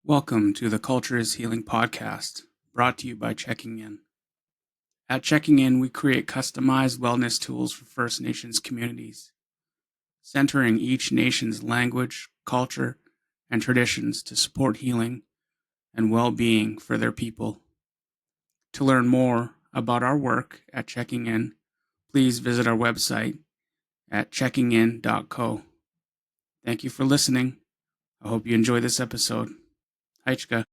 Welcome to the Culture is Healing podcast, brought to you by Checking In. At Checking In, we create customized wellness tools for First Nations communities, centering each nation's language, culture, and traditions to support healing and well-being for their people. To learn more about our work at Checking In, please visit our website at checkingin.co. Thank you for listening. I hope you enjoy this episode. Haichka.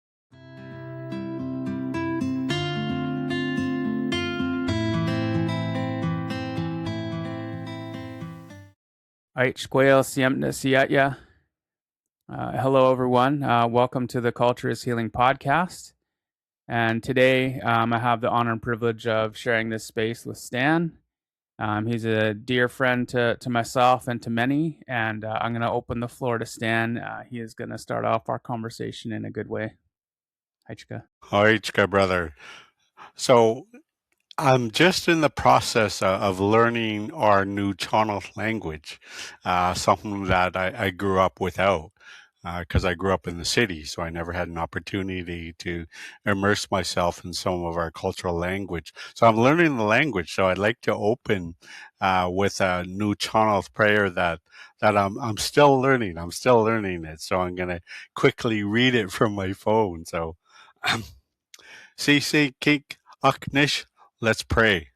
Hello, everyone. Welcome to the Culture is Healing podcast. And today I have the honor and privilege of sharing this space with Stan. He's a dear friend to myself and to many. And I'm going to open the floor to Stan. He is going to start off our conversation in a good way. Haichka. Haichka, brother. So I'm just in the process of learning our nuučaan language, something that I grew up without because I grew up in the city, so I never had an opportunity to immerse myself in some of our cultural language. So I'm learning the language. So I'd like to open with a nuučaan prayer that I'm still learning. I'm still learning it. So I'm going to quickly read it from my phone. So CC Kink Aknish, let's pray.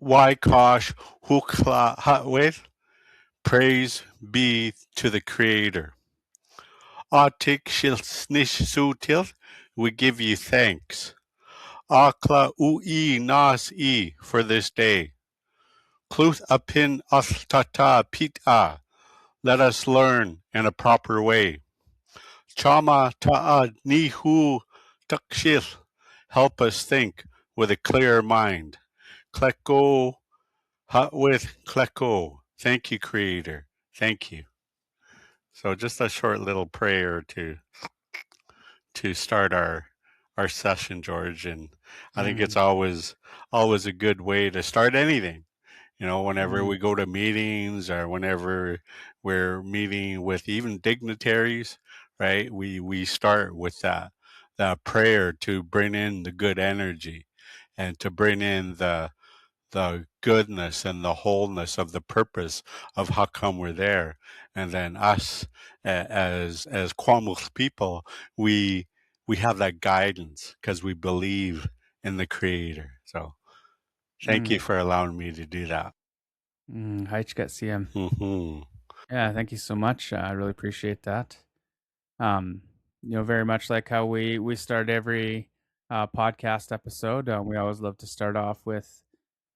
Waikosh ḵuʔiʔatḥ, praise be to the Creator. Atik shilsnish sutil, we give you thanks. Łaʔaʔuukʷiʔatḥ for this day. Kluth apin altata pita, let us learn in a proper way. Chama ta'a nihu takshil, help us think with a clear mind. Llaʔaʔuukʷiʔatḥ with llaʔaʔu. Thank you, Creator. Thank you. So just a short little prayer to start our session, George. And I think it's always a good way to start anything. You know, whenever we go to meetings or whenever we're meeting with even dignitaries, right? We start with that prayer to bring in the good energy and to bring in the goodness and the wholeness of the purpose of how come we're there. And then us as ḵuʔaʔuukʷiʔatḥ people, we have that guidance because we believe in the Creator. So thank you for allowing me to do that. Haichka CM. Yeah, thank you so much. I really appreciate that. Very much like how we start every podcast episode, we always love to start off with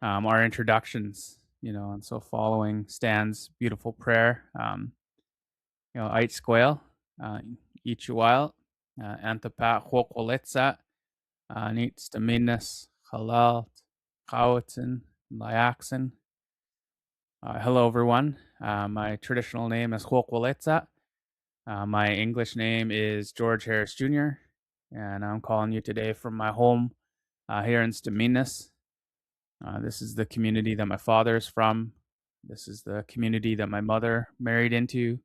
our introductions, and so following Stan's beautiful prayer, Ait Squale, Ichual, Antapa Huokolitsa, Neats Dominus, Halal, Kawatin, Layaxin. Hello, everyone. My traditional name is Huokolitsa. My English name is George Harris Jr., and I'm calling you today from my home here in Staminas. This is the community that my father is from. This is the community that my mother married into.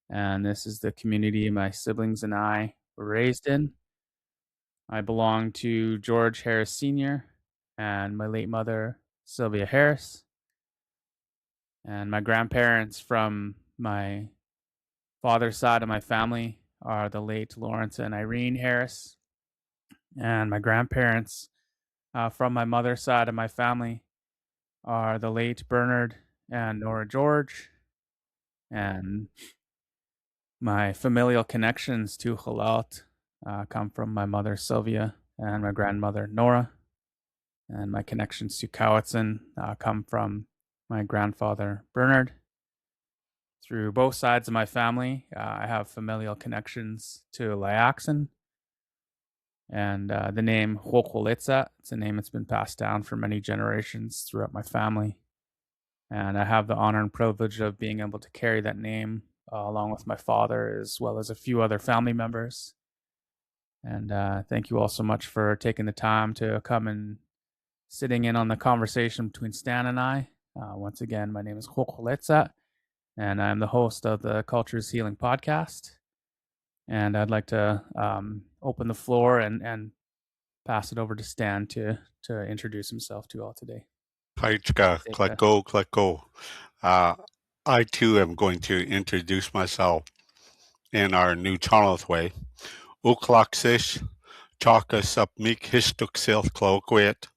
And this is the community my siblings and I were raised in. I belong to George Harris Sr. and my late mother, Sylvia Harris. And my grandparents from my father's side of my family are the late Lawrence and Irene Harris. And my grandparents from my mother's side of my family are the late Bernard and Nora George. And my familial connections to llaʔaʔuukʷiʔatḥ come from my mother, Sylvia, and my grandmother, Nora. And my connections to Cowitson come from my grandfather, Bernard. Through both sides of my family, I have familial connections to Llaʔuukʷiʔatḥ. And the name Huokolitsa, it's a name that's been passed down for many generations throughout my family. And I have the honor and privilege of being able to carry that name along with my father, as well as a few other family members. And thank you all so much for taking the time to come and sitting in on the conversation between Stan and I. Once again, my name is Huokolitsa, and I'm the host of the Culture is Healing podcast. and I'd like to open the floor and pass it over to Stan to introduce himself to all today. Kaichka, Take the Kleko, Kleko. I too am going to introduce myself in our nuučaan way. Uklaksish, Chakas up meek histuk silth llaʔuukʷiʔatḥ.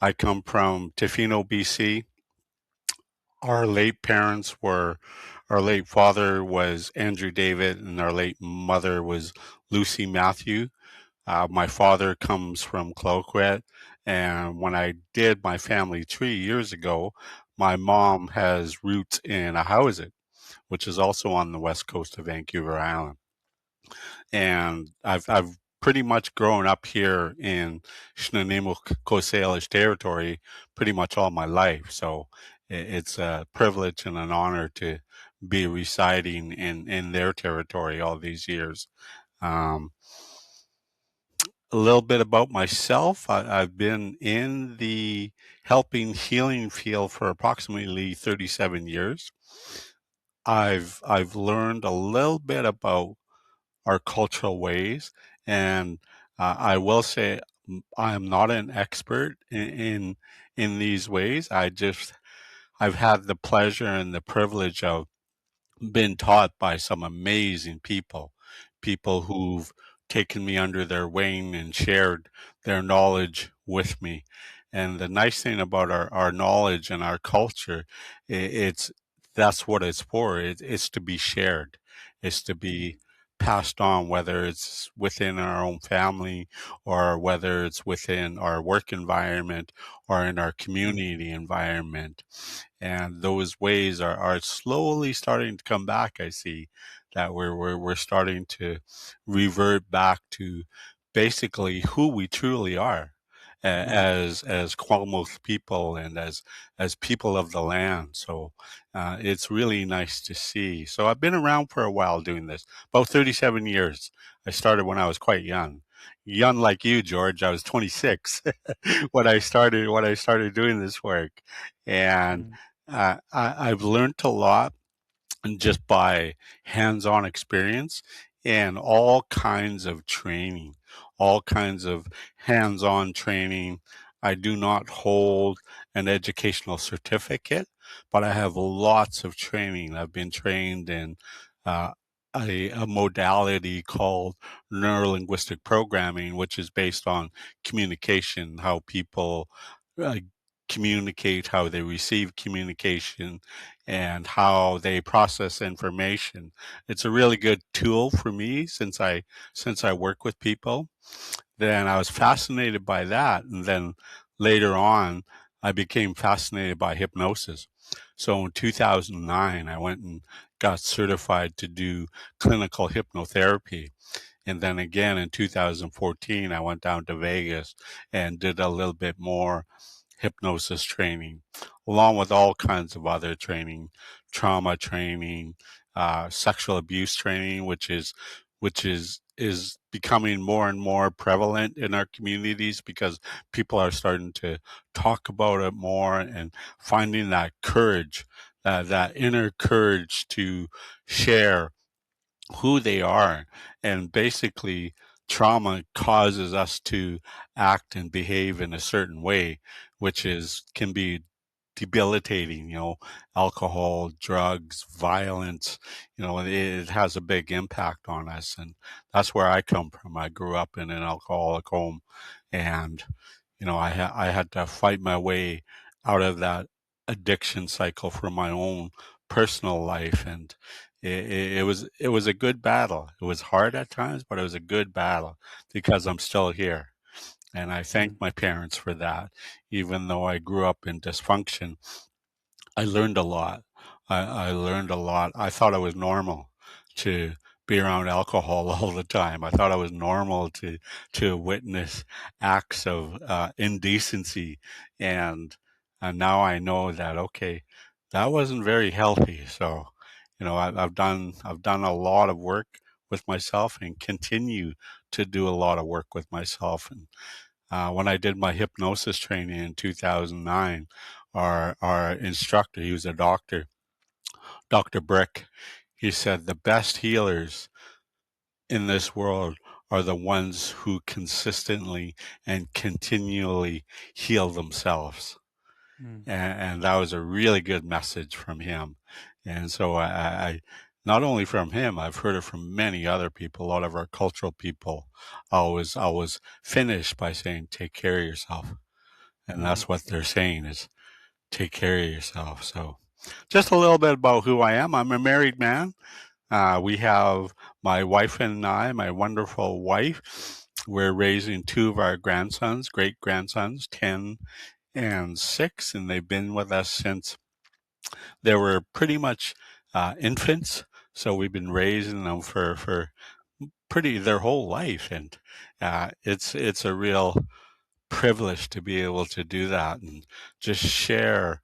I come from Tofino, BC. Our late father was Andrew David, and our late mother was Lucy Matthew. My father comes from llaʔuukʷiʔatḥ, and when I did my family tree years ago, my mom has roots in llaʔuukʷiʔatḥ, which is also on the west coast of Vancouver Island. And I've pretty much grown up here in Shnunimuk Coast territory pretty much all my life. So it's a privilege and an honor to be residing in their territory all these years. A little bit about myself. I've been in the helping healing field for approximately 37 years. I've learned a little bit about our cultural ways, and I will say I am not an expert in these ways. I've had the pleasure and the privilege of been taught by some amazing people who've taken me under their wing and shared their knowledge with me. And the nice thing about our knowledge and our culture, it's that's what it's for. It's to be shared. It's to be passed on, whether it's within our own family or whether it's within our work environment or in our community environment. And those ways are slowly starting to come back. I see that we're starting to revert back to basically who we truly are as Qualmouth people and as people of the land. So it's really nice to see. So I've been around for a while doing this, about 37 years. I started when I was quite young like you, George. I was 26 when I started doing this work, and I've learned a lot just by hands-on experience and all kinds of training, all kinds of hands-on training. I do not hold an educational certificate, but I have lots of training. I've been trained in uh, a modality called neurolinguistic programming, which is based on communication, how people uh, communicate, how they receive communication, and how they process information. It's a really good tool for me since I work with people. Then I was fascinated by that, and then later on I became fascinated by hypnosis. So in 2009 I went and got certified to do clinical hypnotherapy. And then again in 2014, I went down to Vegas and did a little bit more hypnosis training, along with all kinds of other training, trauma training, sexual abuse training, which is becoming more and more prevalent in our communities because people are starting to talk about it more and finding that courage, that inner courage to share who they are. And basically, trauma causes us to act and behave in a certain way, which is can be debilitating, alcohol, drugs, violence, it has a big impact on us. And that's where I come from. I grew up in an alcoholic home, and I had to fight my way out of that addiction cycle for my own personal life, and it was a good battle. It was hard at times, but it was a good battle because I'm still here, and I thank my parents for that. Even though I grew up in dysfunction, I learned a lot. I learned a lot. I thought it was normal to be around alcohol all the time. I thought it was normal to witness acts of indecency, and now I know that okay, that wasn't very healthy. So, I've done a lot of work with myself and continue to do a lot of work with myself. And when I did my hypnosis training in 2009, our instructor, he was a doctor, Dr. Brick, he said the best healers in this world are the ones who consistently and continually heal themselves. Mm. And that was a really good message from him. And so I not only from him, I've heard it from many other people. A lot of our cultural people always finish by saying, "Take care of yourself," and Mm. that's what they're saying is take care of yourself. So, just a little bit about who I am. I'm a married man. We have my wife and I, my wonderful wife. We're raising two of our grandsons, great grandsons, 10 and 6, and they've been with us since they were pretty much infants. So we've been raising them for pretty their whole life, and it's a real privilege to be able to do that and just share,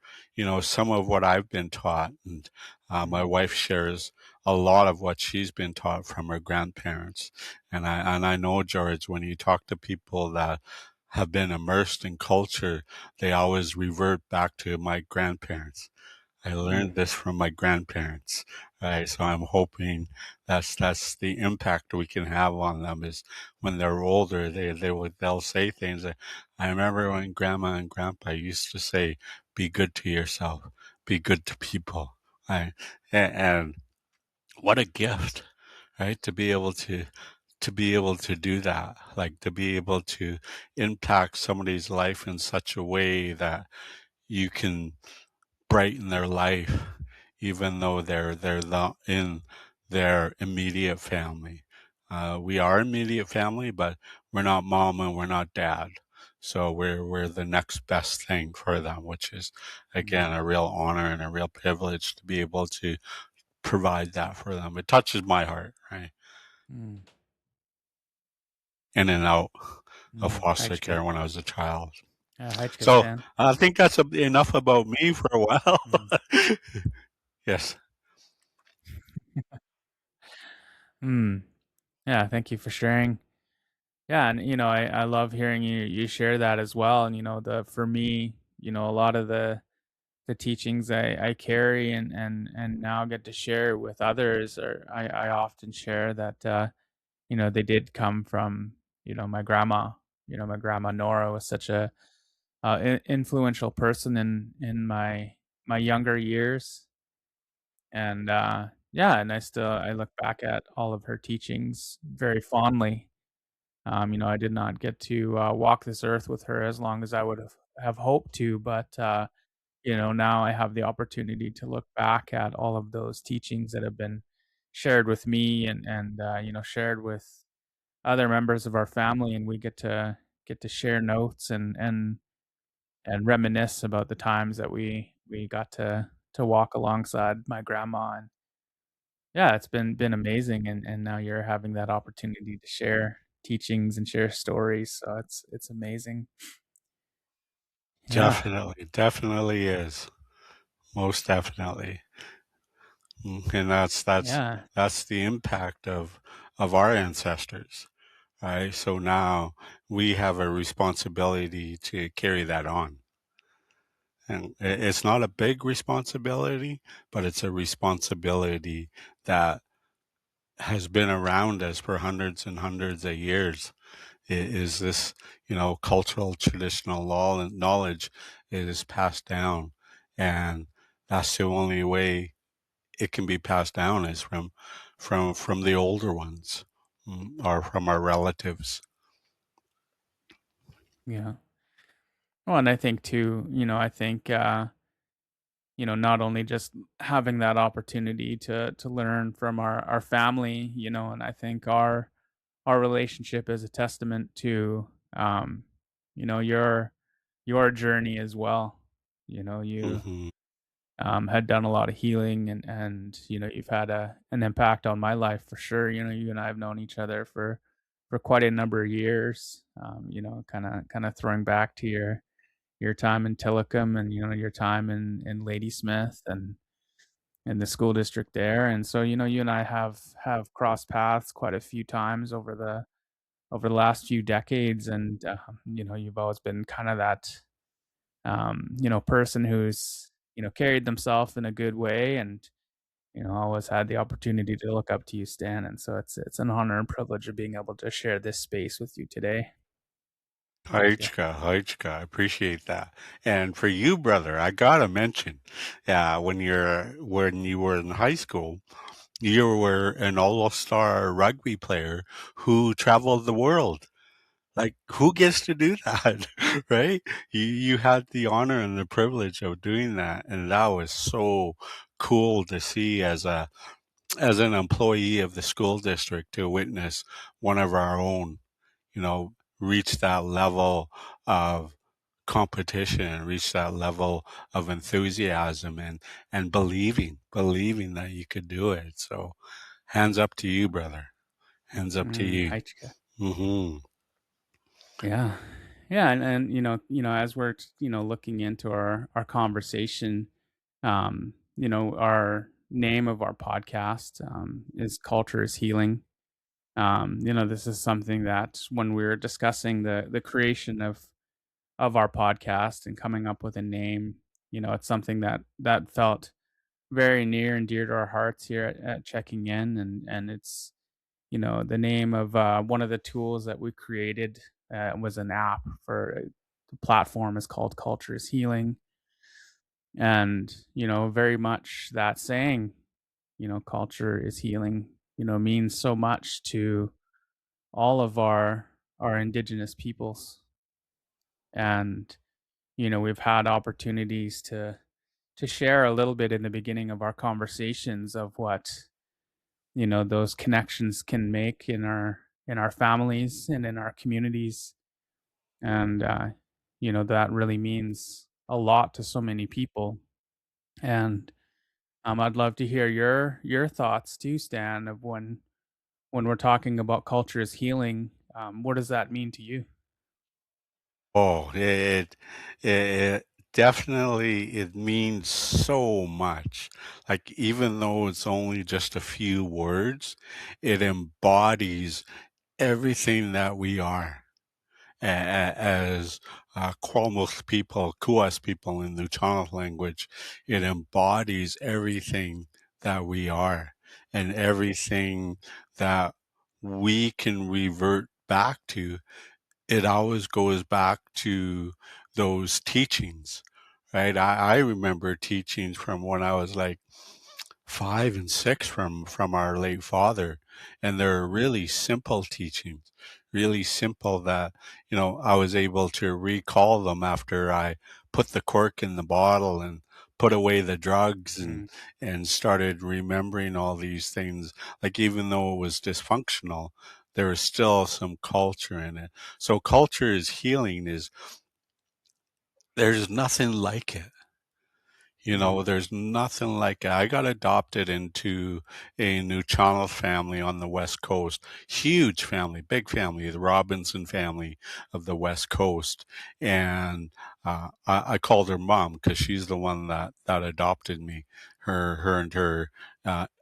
some of what I've been taught. And my Mm. wife shares a lot of what she's been taught from her grandparents. And I know, George, when you talk to people that have been immersed in culture, they always revert back to my grandparents. I learned Mm. this from my grandparents, right? So I'm hoping that's the impact we can have on them is when they're older, they'll say things like, I remember when Grandma and Grandpa used to say, "Be good to yourself, be good to people," right? And what a gift, right? To be able to do that, like to be able to impact somebody's life in such a way that you can brighten their life, even though they're not in their immediate family. We are immediate family, but we're not mom and we're not dad. So we're the next best thing for them, which is Mm. again a real honor and a real privilege to be able to provide that for them. It touches my heart, right? Mm. In and out of Mm. foster Hajke. care when I was a child. Hajke So Stan. I think that's enough about me for a while. Mm. Yes. Mm. Yeah, thank you for sharing. Yeah, and I love hearing you share that as well. And the for me, a lot of the teachings I carry and now get to share with others, or I often share that they did come from my grandma. My grandma Nora was such a influential person in my younger years, and yeah, and I look back at all of her teachings very fondly. I did not get to walk this earth with her as long as I would have hoped to, but now I have the opportunity to look back at all of those teachings that have been shared with me and shared with other members of our family, and we get to share notes and reminisce about the times that we got to walk alongside my grandma. And yeah, it's been amazing, and now you're having that opportunity to share teachings and share stories, so it's amazing. Yeah. Definitely, definitely is. Most definitely. And that's Yeah. that's the impact of our ancestors, right? So now we have a responsibility to carry that on. And it's not a big responsibility, but it's a responsibility that has been around us for hundreds and hundreds of years. Is this, cultural traditional law and knowledge is passed down. And that's the only way it can be passed down is from the older ones, or from our relatives. Yeah. Well, and I think too, not only just having that opportunity to learn from our family, and I think our relationship is a testament to your journey as well. You Hmm. had done a lot of healing, and you've had an impact on my life for sure. You and I have known each other for quite a number of years. Kind of throwing back to your time in Tillicum, and your time in Ladysmith and in the school district there. And so you and I have crossed paths quite a few times over the last few decades, and you've always been kind of that person who's carried themselves in a good way, always had the opportunity to look up to you, Stan, and so it's an honor and privilege of being able to share this space with you today. Thank you. Haichka, I appreciate that. And for you, brother, I gotta mention, when you were in high school, you were an all-star rugby player who traveled the world. Like, who gets to do that, right? You had the honor and the privilege of doing that, and that was so cool to see as an employee of the school district to witness one of our own, reach that level of competition, reach that level of enthusiasm and believing that you could do it. So hands up to you, brother. Hands up to you. Haichika. Hmm. Yeah. Yeah, and as we're, looking into our conversation, our name of our podcast is Culture is Healing. This is something that when we were discussing the creation of our podcast and coming up with a name, it's something that felt very near and dear to our hearts here at Checking In, and it's the name of one of the tools that we created was an app for the platform is called Culture is Healing, and very much that saying, culture is healing, means so much to all of our indigenous peoples, and we've had opportunities to share a little bit in the beginning of our conversations of what those connections can make in our families and in our communities, and that really means a lot to so many people. And I'd love to hear your thoughts too, Stan, of when we're talking about culture is healing. What does that mean to you? Oh, it definitely it means so much. Like even though it's only just a few words, it embodies everything that we are as Kwamos people, Kuas people in nuučaan language. It embodies everything that we are and everything that we can revert back to. It always goes back to those teachings, right? I remember teachings from when I was like 5 and 6 from our late father, and they're really simple teachings, really simple that I was able to recall them after I put the cork in the bottle and put away the drugs Mm, and started remembering all these things. Like even though it was dysfunctional, there was still some culture in it. So culture is healing is there's nothing like it. mm, There's nothing like it. I got adopted into a new channel family on the West Coast. Huge family, big family, the Robinson family of the West Coast. And I called her mom because she's the one that adopted me. Her and her,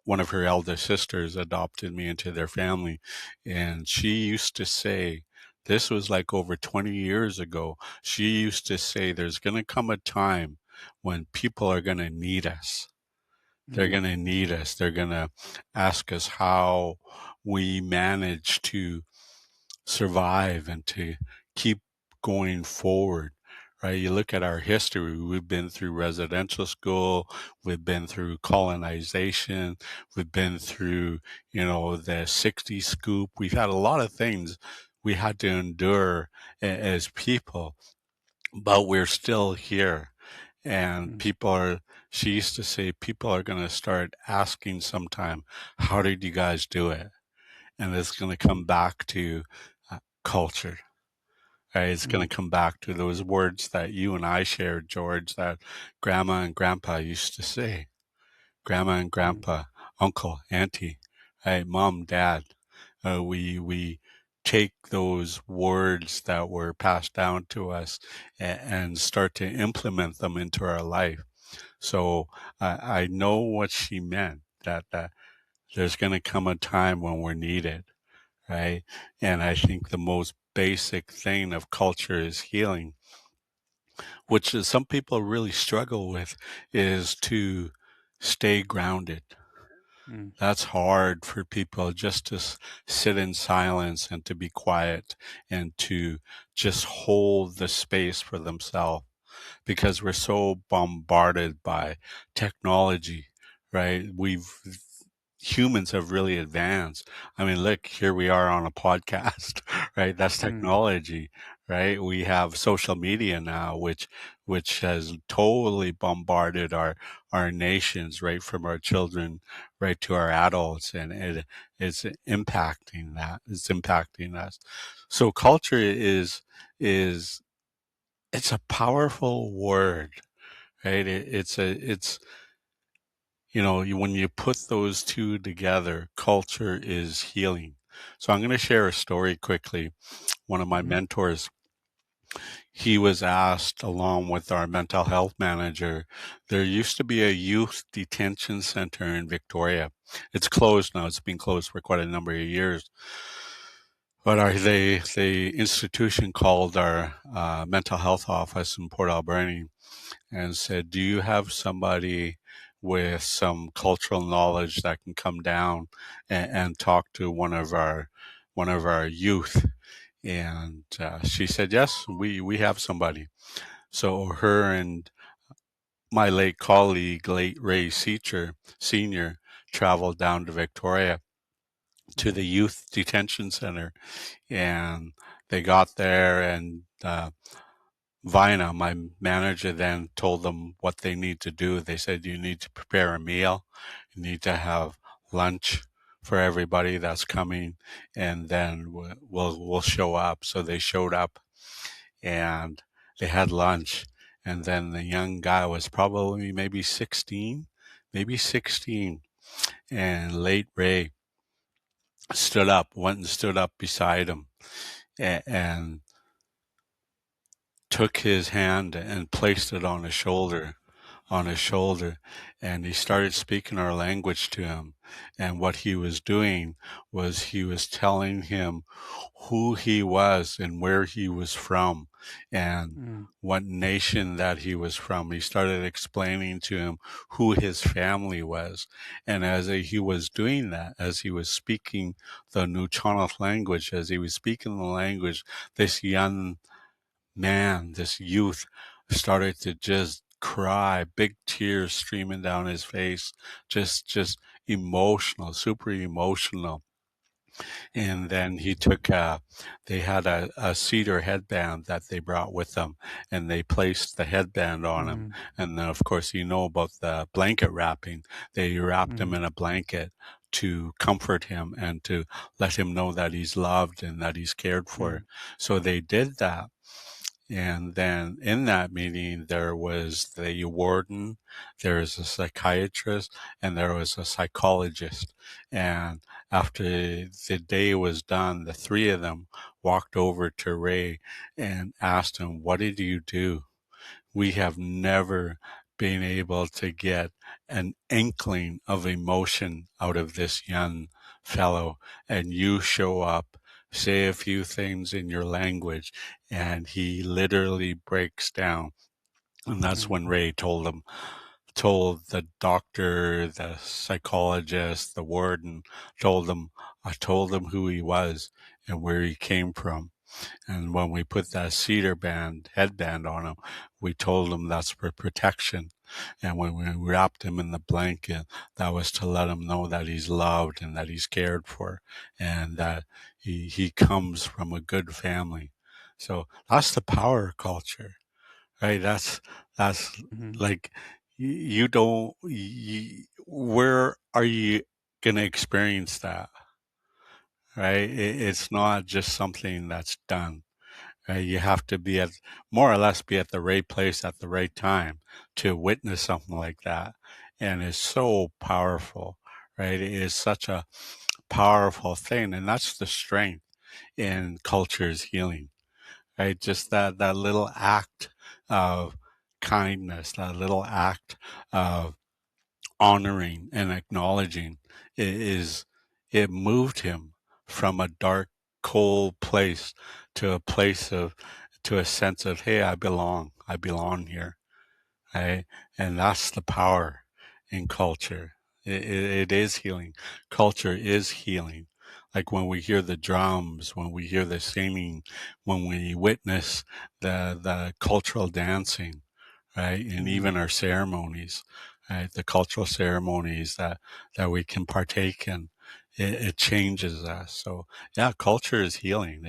one of her elder sisters adopted me into their family. And she used to say, this was like over 20 years ago. She used to say, there's going to come a time when people are going to need us. They're mm, going to need us. They're going to ask us how we manage to survive and to keep going forward. Right? You look at our history, we've been through residential school, we've been through colonization, we've been through, the 60s scoop. We've had a lot of things we had to endure as people, but we're still here. And mm, she used to say, people are going to start asking sometime, how did you guys do it? And it's going to come back to culture, right? It's going mm, to come back to those words that you and I shared, George, that grandma and grandpa used to say. Grandma and mm, grandpa, uncle, auntie, right? Mom, dad. We take those words that were passed down to us and start to implement them into our life. So I know what she meant, that there's going to come a time when we're needed, right? And I think the most basic thing of culture is healing, which is some people really struggle with, is to stay grounded. Mm. That's hard for people just to sit in silence and to be quiet and to just hold the space for themselves because we're so bombarded by technology, right? Humans have really advanced. I mean, look, here we are on a podcast, right? That's Mm. technology, right? We have social media now, which has totally bombarded our nations, right, from our children right to our adults, and it's impacting that. It's impacting us. So culture is it's a powerful word, right? It's when you put those two together, culture is healing. So I'm going to share a story quickly. One of my Mhm. mentors, he was asked, along with our mental health manager, there used to be a youth detention center in Victoria. It's closed now. It's been closed for quite a number of years. But the institution called our mental health office in Port Alberni and said, "Do you have somebody with some cultural knowledge that can come down and talk to one of our youth?" And she said, "Yes, we have somebody." So her and my late colleague, late Ray Senior, traveled down to Victoria to Mhm. the youth detention center, and they got there and. Vina, my manager, then told them what they need to do. They said, you need to prepare a meal, you need to have lunch for everybody that's coming, and then we'll show up. So they showed up and they had lunch. And then the young guy was probably maybe 16, and late Ray went and stood up beside him and took his hand and placed it on his shoulder, and he started speaking our language to him. And what he was doing was he was telling him who he was and where he was from and Mm. what nation that he was from. He started explaining to him who his family was. And as he was doing that, as he was speaking the nuučaan language, as he was speaking the language, this young man, this youth, started to just cry, big tears streaming down his face, just emotional, super emotional. And then they had a cedar headband that they brought with them, and they placed the headband on him. Mm. And then, of course, about the blanket wrapping. They wrapped him Mm. in a blanket to comfort him and to let him know that he's loved and that he's cared for. Mm. So they did that. And then in that meeting, there was the warden, there was a psychiatrist, and there was a psychologist. And after the day was done, the three of them walked over to Ray and asked him, "What did you do? We have never been able to get an inkling of emotion out of this young fellow. And you show up, say a few things in your language, and he literally breaks down." And that's when Mm. Ray told the doctor, the psychologist, the warden, I told them who he was and where he came from. And when we put that headband on him, we told him that's for protection. And when we wrapped him in the blanket, that was to let him know that he's loved and that he's cared for and that he comes from a good family. So that's the power of culture, right? That's Mhm. like, you don't, where are you going to experience that, right? It's not just something that's done. You have to more or less be at the right place at the right time to witness something like that. And it's so powerful, right? It is such a powerful thing. And that's the strength in culture's healing, right? Just that little act of kindness, that little act of honoring and acknowledging it moved him from a dark, cold place to to a sense of, hey, I belong here, right? And that's the power in culture. It is healing. Culture is healing. Like when we hear the drums, when we hear the singing, when we witness the cultural dancing, right? And Mhm. even our ceremonies, right? The cultural ceremonies that we can partake in, it changes us. So yeah, culture is healing.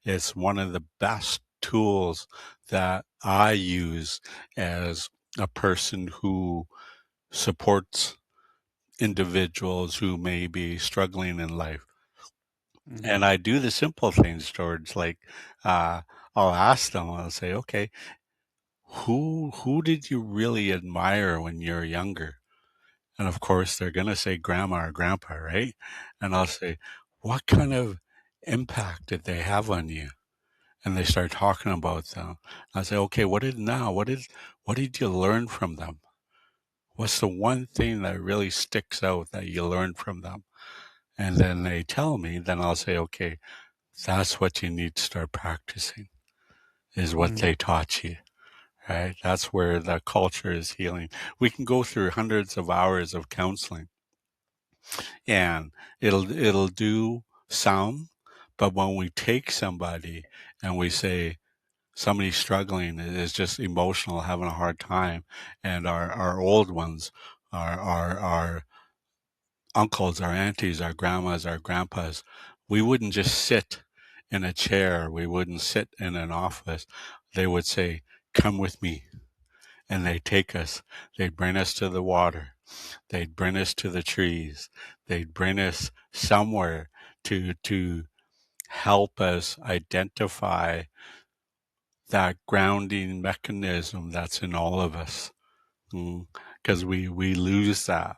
It's one of the best tools that I use as a person who supports individuals who may be struggling in life. And Mhm. I do the simple things, George. Like uh, I'll ask them. I'll say, "Okay, who did you really admire when you were younger?" And of course, they're gonna say grandma or grandpa, right? And I'll say, "What kind of impact did they have on you?" And they start talking about them. I say, "Okay, what did you learn from them? What's the one thing that really sticks out that you learned from them?" And then they tell me, then I'll say, "Okay, that's what you need to start practicing, is what Mhm. they taught you." Right? That's where the culture is healing. We can go through hundreds of hours of counseling and it'll do some, but when we take somebody and we say somebody's struggling, is just emotional, having a hard time, and our old ones, our uncles, our aunties, our grandmas, our grandpas, we wouldn't just sit in a chair, we wouldn't sit in an office. They would say, "Come with me." And they take us, they'd bring us to the water, they'd bring us to the trees, they'd bring us somewhere to help us identify that grounding mechanism that's in all of us. Because we lose that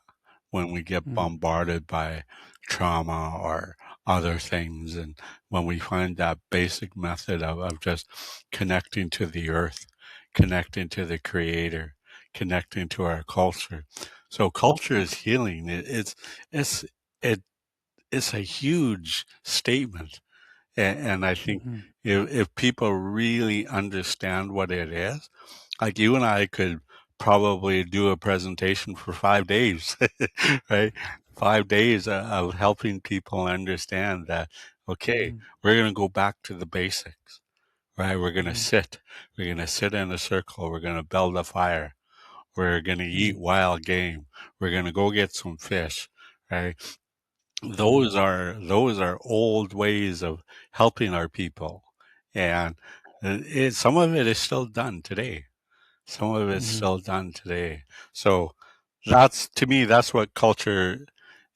when we get Mhm. bombarded by trauma or other things. And when we find that basic method of just connecting to the earth, connecting to the creator, connecting to our culture. So culture is healing. It's, it, it's a huge statement. And I think Mhm. if people really understand what it is, like you and I could probably do a presentation for 5 days, right? 5 days of helping people understand that, okay, Mhm. we're going to go back to the basics, right? We're going to Mhm. sit. We're going to sit in a circle. We're going to build a fire. We're going to eat Mhm. wild game. We're going to go get some fish, right? Mhm. Those are old ways of helping our people, and some of it is still done today. Some of it's Mhm. still done today. So that's to me, that's what culture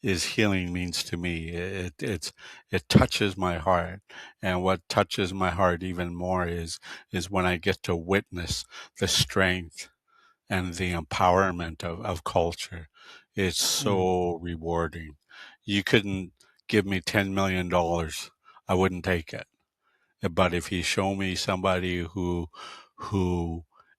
is healing means to me. It touches my heart, and what touches my heart even more is when I get to witness the strength and the empowerment of culture. It's Mhm. so rewarding. You couldn't give me $10 million, I wouldn't take it. But if you show me somebody who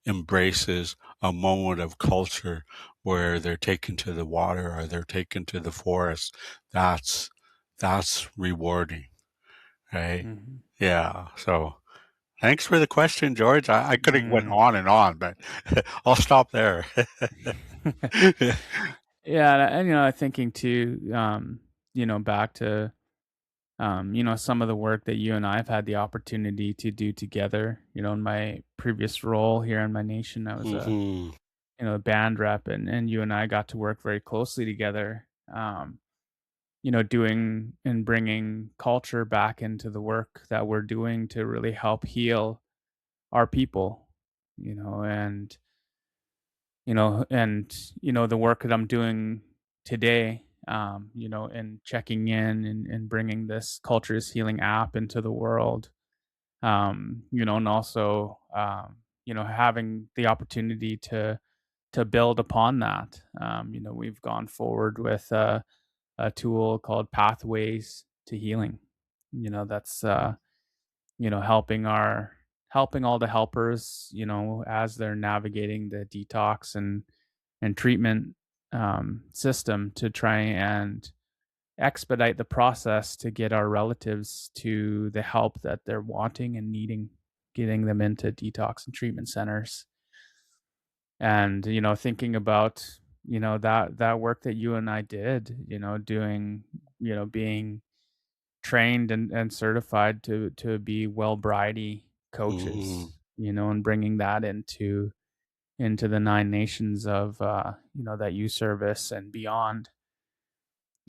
embraces a moment of culture where they're taken to the water or they're taken to the forest, that's that's rewarding, right? Mhm. Yeah. So thanks for the question, George. I could have went Mm. on, but I'll stop there. Yeah, and, thinking too, back to, some of the work that you and I have had the opportunity to do together. In my previous role here in my nation, I was Hmm. a band rep, and you and I got to work very closely together. Doing and bringing culture back into the work that we're doing to really help heal our people, and the work that I'm doing today, and checking in and bringing this Cultures Healing app into the world, and also, having the opportunity to build upon that. We've gone forward with a tool called Pathways to Healing. That's helping all the helpers, as they're navigating the detox and treatment system to try and expedite the process to get our relatives to the help that they're wanting and needing, getting them into detox and treatment centers. And thinking about that work that you and I did, doing, being trained and certified to be well-bridey Mhm. coaches, and bringing that into the 9 nations of, that you service and beyond.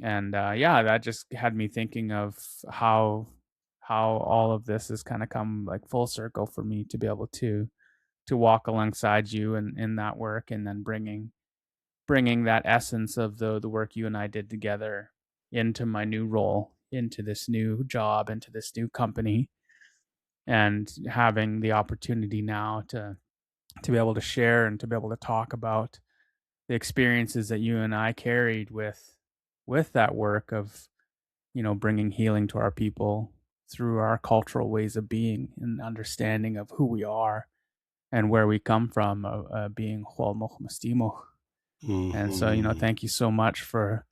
And, yeah, that just had me thinking of how all of this has kinda come, like, full circle for me to be able to walk alongside you in that work, and then bringing that essence of the work you and I did together into my new role, into this new job, into this new company, and having the opportunity now to be able to share and to be able to talk about the experiences that you and I carried with that work of, bringing healing to our people through our cultural ways of being and understanding of who we are and where we come from, being ݼḻaʔuukʷiʔatḥ. And so, Mhm. thank you so much for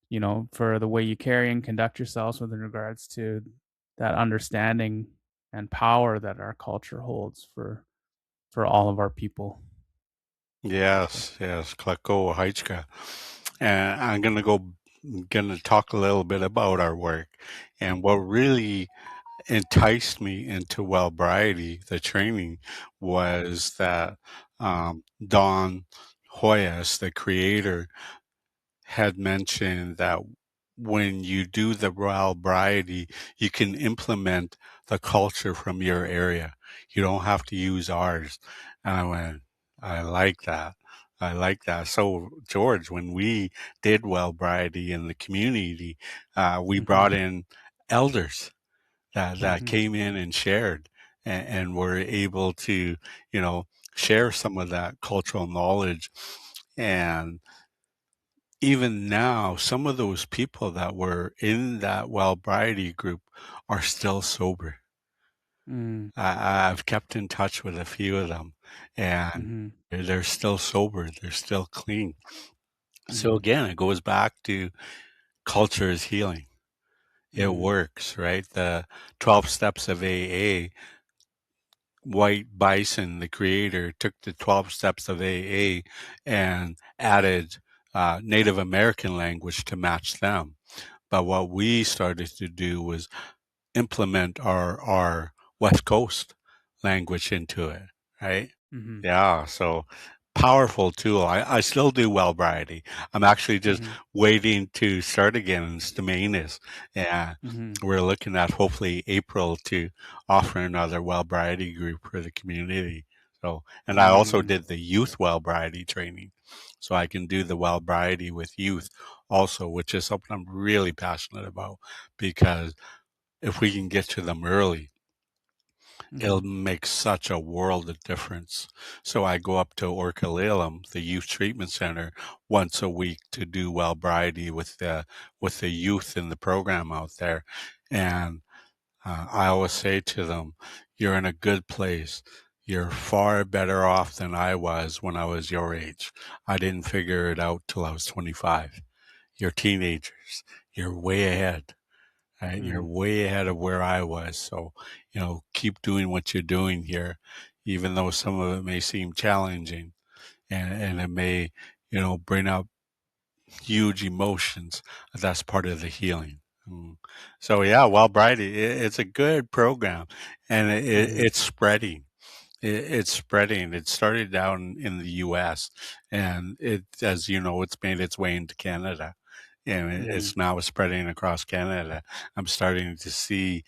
the way you carry and conduct yourselves with regards to that understanding and power that our culture holds for all of our people. So, Yes, yes, ḵaʔuukʷiʔatḥ. And I'm gonna talk a little bit about our work. And what really enticed me into Wellbriety, the training, was that Don Hoyas, the creator, had mentioned that when you do the Wellbriety, you can implement the culture from your area. You don't have to use ours. And I went, I like that. I like that. So, George, when we did Wellbriety in the community, we brought mhm, in elders that mhm, came in and shared and were able to, you know, share some of that cultural knowledge. And even now, some of those people that were in that Wellbriety group are still sober. mm, I've kept in touch with a few of them, and mhm, they're still sober. They're still clean. So mhm, again, it goes back to culture is healing. It mhm, works, right? The 12 steps of AA. White Bison, the creator, took the 12 steps of AA and added Native American language to match them. But what we started to do was implement our West Coast language into it, right? mhm, Yeah, so powerful tool. I still do Wellbriety. I'm actually just mhm, waiting to start again in Stamanis. Yeah, mhm, we're looking at hopefully April to offer another Wellbriety group for the community. So, and I also mm, did the youth Wellbriety training, so I can do the Wellbriety with youth also, which is something I'm really passionate about because if we can get to them early, it'll mhm, make such a world of difference. So I go up to Orkalilam, the youth treatment center, once a week to do Wellbriety with the youth in the program out there, and I always say to them, "You're in a good place. You're far better off than I was when I was your age. I didn't figure it out till I was 25. You're teenagers. You're way ahead." Right? You're mm, way ahead of where I was. So, keep doing what you're doing here, even though some of it may seem challenging and it may, bring up huge emotions. That's part of the healing. Mm. So yeah, well, Brighty, it's a good program and mhm, it's spreading. It's spreading. It started down in the U.S. and as you know, it's made its way into Canada, and mhm, it's now spreading across Canada. I'm starting to see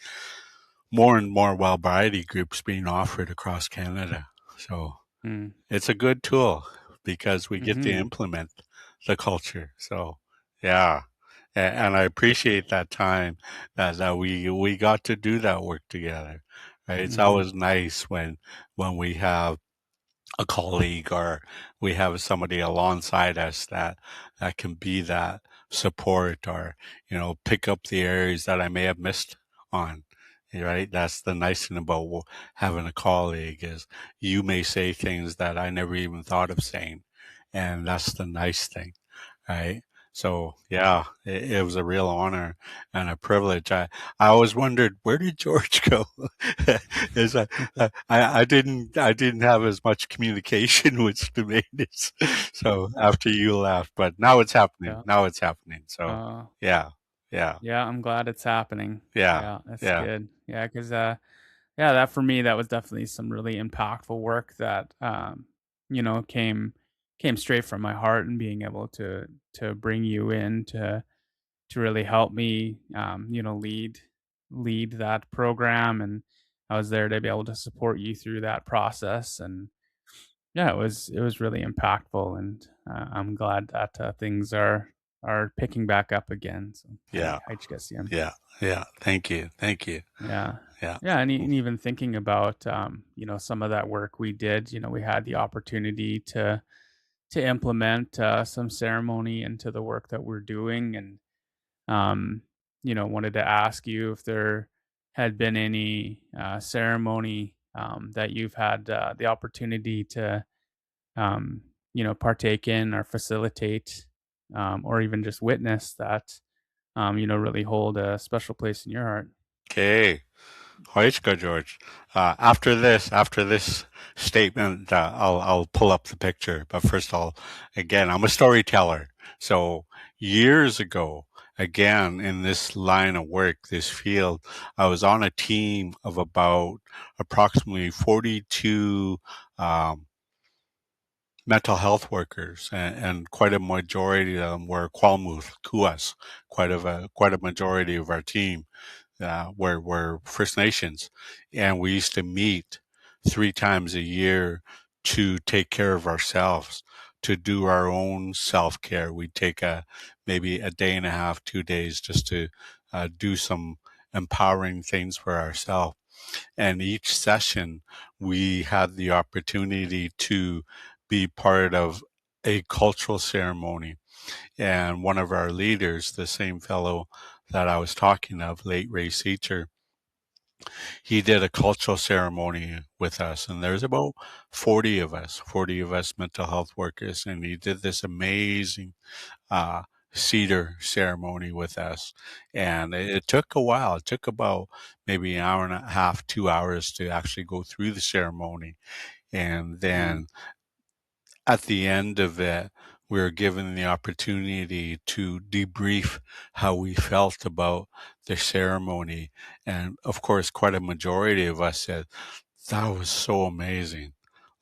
more and more Wellbriety groups being offered across Canada. So mm, it's a good tool because we get to mhm, implement the culture. So yeah. And I appreciate that time that we got to do that work together. Right? It's mhm, always nice when we have a colleague or we have somebody alongside us that can be that support or pick up the areas that I may have missed on. Right, that's the nice thing about having a colleague is you may say things that I never even thought of saying, and that's the nice thing, right? So yeah, it was a real honor and a privilege. I always wondered, where did George go? Is I didn't have as much communication with the natives. So after you left, but now it's happening. Yeah. Now it's happening. So Uh, yeah, yeah, yeah, I'm glad it's happening. yeah, Yeah, that's yeah, good. Yeah, 'cause, yeah, that for me, that was definitely some really impactful work that, you know, came straight from my heart, and being able to bring you in to really help me, you know, lead that program, and I was there to be able to support you through that process, and yeah, it was really impactful, and I'm glad that things are picking back up again. So yeah, I just guess, yeah. yeah, yeah. Thank you, thank you. Yeah. Yeah. Yeah, and even thinking about, you know, some of that work we did, you know, we had the opportunity to implement, some ceremony into the work that we're doing, and, um, you know, wanted to ask you if there had been any, ceremony, that you've had, the opportunity to, um, you know, partake in or facilitate, or even just witness that, you know, really hold a special place in your heart. Okay. Hoichka, George. After this statement, I'll pull up the picture. But first, again, I'm a storyteller. So years ago, again, in this line of work, this field, I was on a team of about approximately 42 um, mental health workers, and quite a majority of them were Kwalmuth, Kuas, quite a majority of our team were First Nations, and we used to meet 3 times a year to take care of ourselves, to do our own self care. We'd take maybe a day and a half, 2 days, just to do some empowering things for ourselves. And each session, we had the opportunity to be part of a cultural ceremony. And one of our leaders, the same fellow that I was talking of, late Ray Seacher, he did a cultural ceremony with us. And there's about 40 of us mental health workers. And he did this amazing uh, cedar ceremony with us. And it took a while. It took about maybe an hour and a half, 2 hours to actually go through the ceremony. And Mm, then at the end of it, we were given the opportunity to debrief how we felt about the ceremony. And of course, quite a majority of us said, that was so amazing.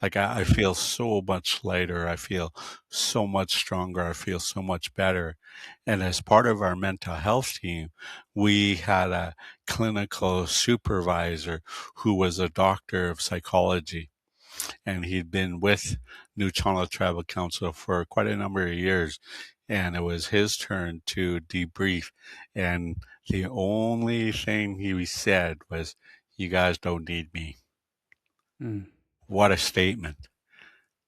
Like, I feel so much lighter. I feel so much stronger. I feel so much better. And as part of our mental health team, we had a clinical supervisor who was a doctor of psychology, and he'd been with nuučaan Tribal Council for quite a number of years. And it was his turn to debrief. And the only thing he said was, "You guys don't need me." mm, What a statement,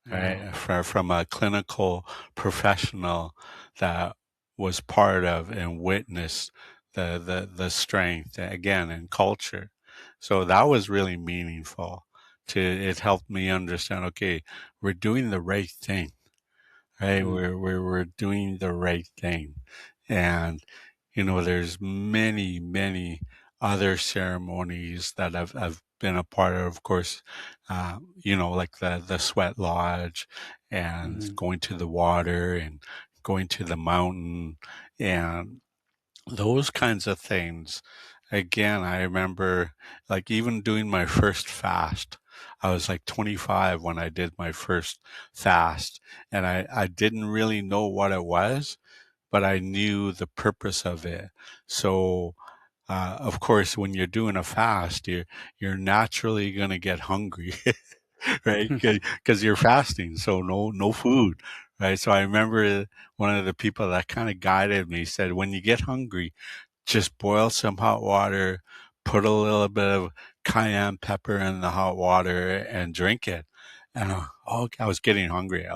wow. right? From a clinical professional that was part of and witnessed the strength again in culture. So that was really meaningful. It helped me understand, okay, we're doing the right thing, right? Mm, We're doing the right thing. And there's many other ceremonies that I've been a part of course, like the sweat lodge, and mhm, going to the water, and going to the mountain, and those kinds of things. Again, I remember, like, even doing my first fast. I was like 25 when I did my first fast, and I didn't really know what it was, but I knew the purpose of it. So, of course, when you're doing a fast, you're naturally going to get hungry, right? Because you're fasting, so no food, right? So I remember one of the people that kind of guided me said, when you get hungry, just boil some hot water, put a little bit of cayenne pepper in the hot water, and drink it. And I was getting hungry.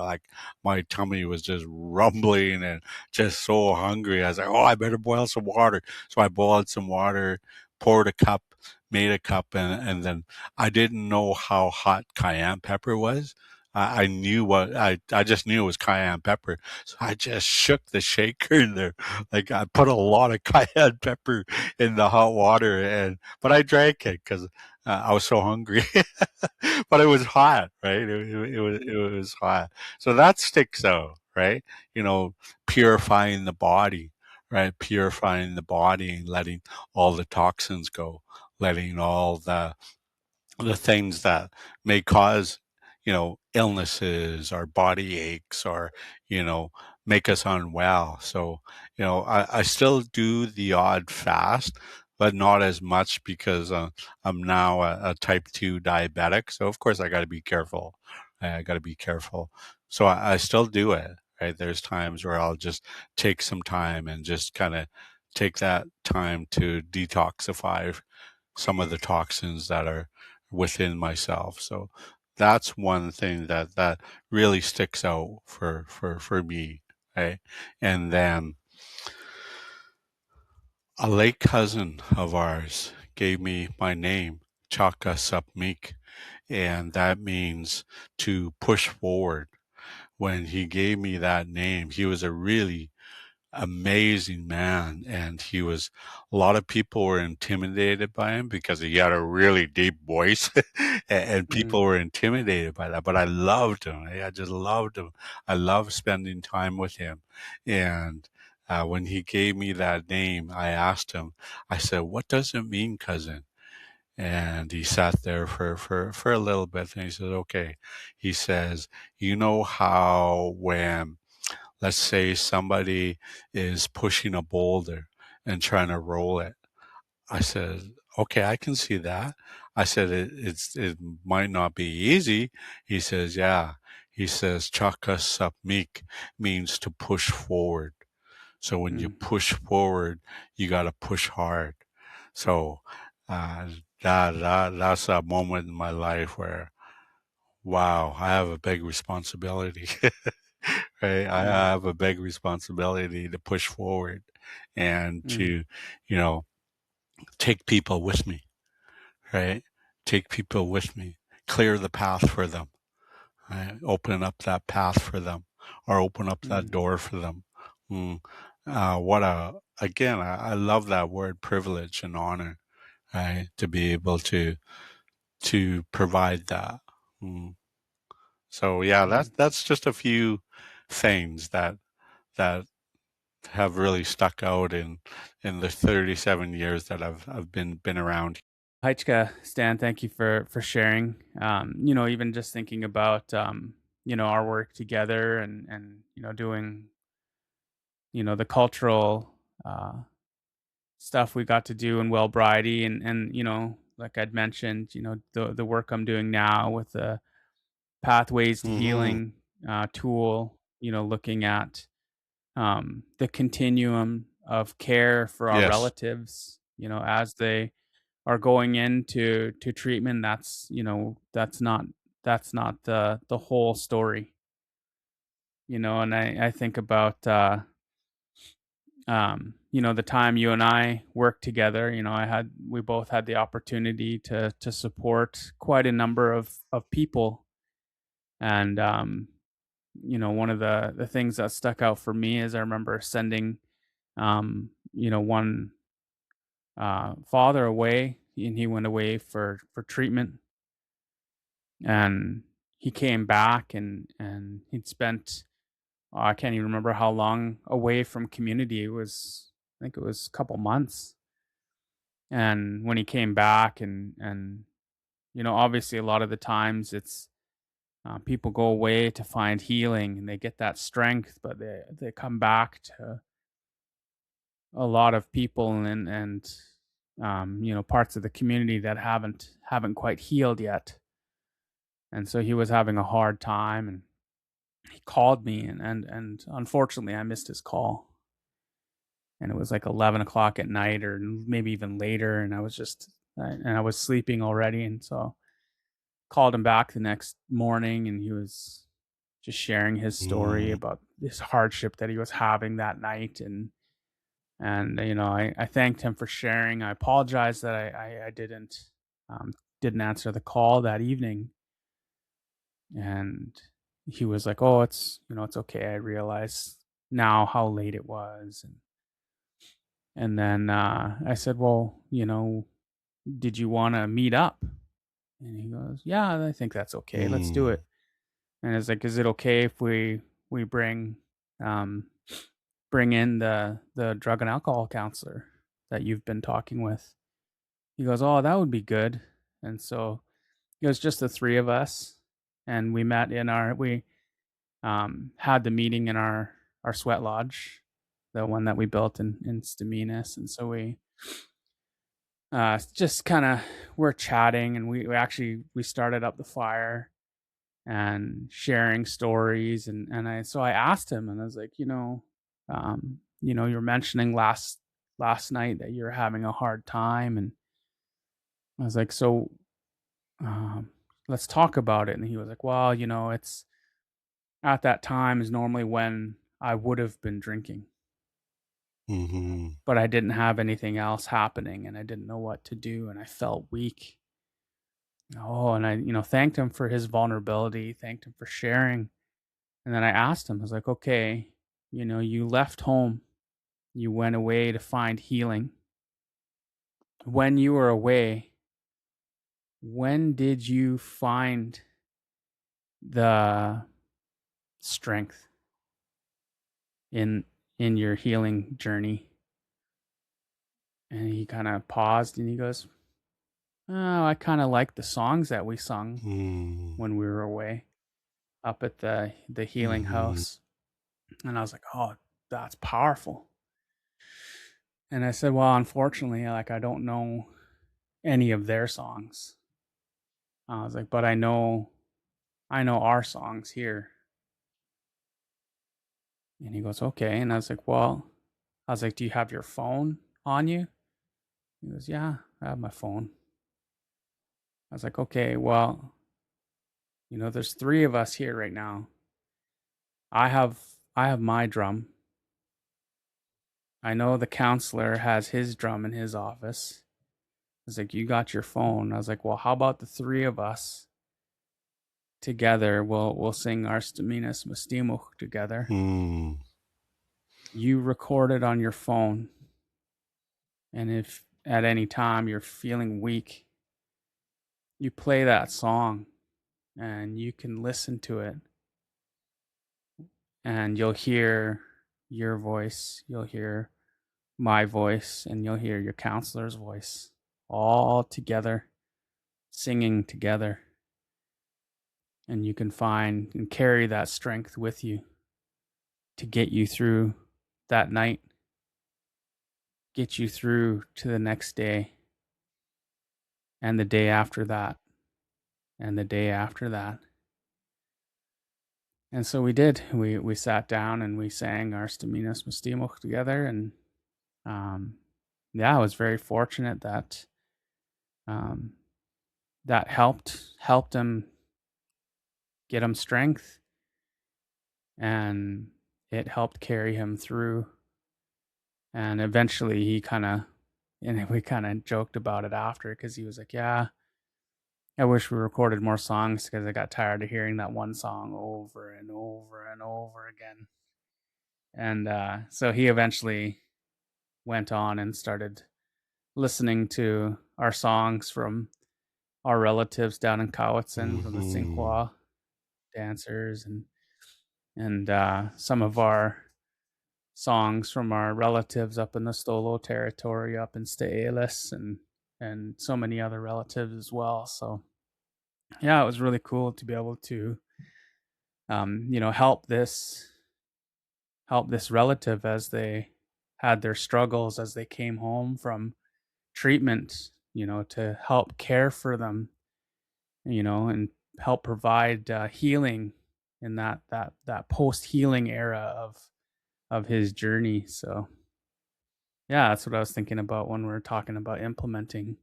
My tummy was just rumbling and just so hungry. I was like, oh, I better boil some water. So I boiled some water, poured a cup, made a cup, and then I didn't know how hot cayenne pepper was. I knew what I just knew it was cayenne pepper. So I just shook the shaker in there. Like I put a lot of cayenne pepper in the hot water but I drank it because I was so hungry. But it was hot, right? It was hot. So that sticks out, right? You know, purifying the body, right? Purifying the body and letting all the toxins go, letting all the things that may cause, illnesses or body aches or, make us unwell. So, I still do the odd fast, but not as much because I'm now a type 2 diabetic. So, of course, I got to be careful. I got to be careful. So, I still do it. Right. There's times where I'll just take some time and just kind of take that time to detoxify some of the toxins that are within myself. So that's one thing that really sticks out for me. Right. And then a late cousin of ours gave me my name, Chaka Sapmik, and that means to push forward. When he gave me that name, he was a really amazing man, and a lot of people were intimidated by him because he had a really deep voice, and Mm, people were intimidated by that, but I loved him. I just loved him. I loved spending time with him. And when he gave me that name, I asked him, I said, what does it mean, cousin? And he sat there for a little bit, and he said, okay. He says, you know how when, let's say, somebody is pushing a boulder and trying to roll it. I said, okay, I can see that. I said, it might not be easy. He says, yeah. He says, chaka sapmik means to push forward. So when you mm, push forward, you got to push hard. So uh, that's a moment in my life where, wow, I have a big responsibility. Right? I mm, have a big responsibility to push forward and mm, to, you know, take people with me, right? Take people with me, clear the path for them, right? Open up that path for them or open up that mm, door for them. Mm. Again, I love that word privilege and honor, right? To be able to provide that. Mm. So yeah, mm. that's just a few things that have really stuck out in the 37 years that I've been around. Stan, thank you for sharing. Even just thinking about our work together and doing the cultural stuff we got to do in Wellbriety and like I'd mentioned, the work I'm doing now with the Pathways to Hmm. Healing tool, looking at the continuum of care for our Yes. relatives, as they are going into treatment. That's not the whole story, and I think about the time you and I worked together. We both had the opportunity to support quite a number of people. And one of the things that stuck out for me is I remember sending one father away, and he went away for treatment, and he came back, and he'd spent, I can't even remember how long away from community. It was, I think it was a couple months. And when he came back, and obviously a lot of the times it's people go away to find healing and they get that strength, but they come back to a lot of people and parts of the community that haven't quite healed yet. And so he was having a hard time, and he called me, and unfortunately I missed his call. And it was like 11 o'clock at night, or maybe even later, and I was sleeping already. And so called him back the next morning, and he was just sharing his story Mm. about this hardship that he was having that night. And I thanked him for sharing. I apologized that I didn't answer the call that evening. And he was like, "Oh, it's okay. I realize now how late it was." And then I said, "Well, did you want to meet up?" And he goes, "Yeah, I think that's okay. Let's do it." And it's like, "Is it okay if we um, bring in the drug and alcohol counselor that you've been talking with?" He goes, "Oh, that would be good." And so it was just the three of us, and we met we had the meeting in our sweat lodge, the one that we built in Staminas. And so we just kind of were chatting, and we started up the fire and sharing stories. And I asked him, and I was like, you're mentioning last night that you're having a hard time. And I was like, so let's talk about it. And he was like, well, it's at that time is normally when I would have been drinking, but I didn't have anything else happening, and I didn't know what to do, and I felt weak. Oh, and I, thanked him for his vulnerability, thanked him for sharing. And then I asked him, I was like, okay, you left home, you went away to find healing. When you were away, when did you find the strength in your healing journey? And he kind of paused, and he goes, "Oh, I kind of like the songs that we sung when we were away up at the healing house." And I was like, "Oh, that's powerful." And I said, "Well, unfortunately, like, I don't know any of their songs." I was like, "But I know our songs here." And he goes, "Okay." And I was like, "Do you have your phone on you?" He goes, "Yeah, I have my phone." I was like, "Okay, well, there's three of us here right now. I have my drum. I know the counselor has his drum in his office." I was like, "You got your phone." I was like, "Well, how about the three of us together? We'll sing our Staminas Mustimuch together. You record it on your phone, and if at any time you're feeling weak, you play that song, and you can listen to it, and you'll hear your voice, you'll hear my voice, and you'll hear your counselor's voice, all together, singing together. And you can find and carry that strength with you to get you through that night, get you through to the next day, and the day after that, and the day after that." And so we did. We sat down and we sang our Staminas Mustimuch together. And yeah, I was very fortunate that um, that helped him get him strength, and it helped carry him through. And eventually we kind of joked about it after, because he was like, "Yeah, I wish we recorded more songs, because I got tired of hearing that one song over and over and over again." And so he eventually went on and started listening to our songs from our relatives down in Cowichan, from the Sinqua dancers, and some of our songs from our relatives up in the Stolo territory, up in Staelis, and so many other relatives as well. So yeah, it was really cool to be able to help this relative as they had their struggles, as they came home from treatment, to help care for them, and help provide healing in that post healing era of his journey. So yeah, that's what I was thinking about when we were talking about implementing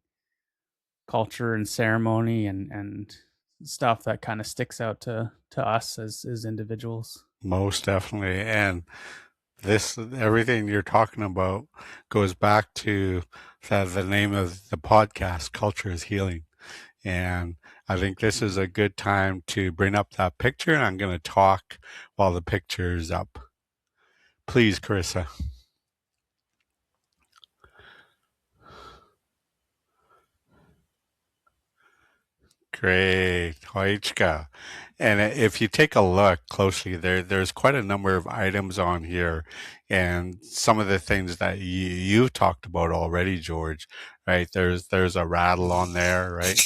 culture and ceremony and stuff that kind of sticks out to us as individuals. Most definitely. And everything you're talking about goes back to the name of the podcast, Culture is Healing. And I think this is a good time to bring up that picture, and I'm going to talk while the picture is up. Please, Carissa. Great, Hoichka. And if you take a look closely, there's quite a number of items on here, and some of the things that you talked about already, George. Right? There's a rattle on there, right?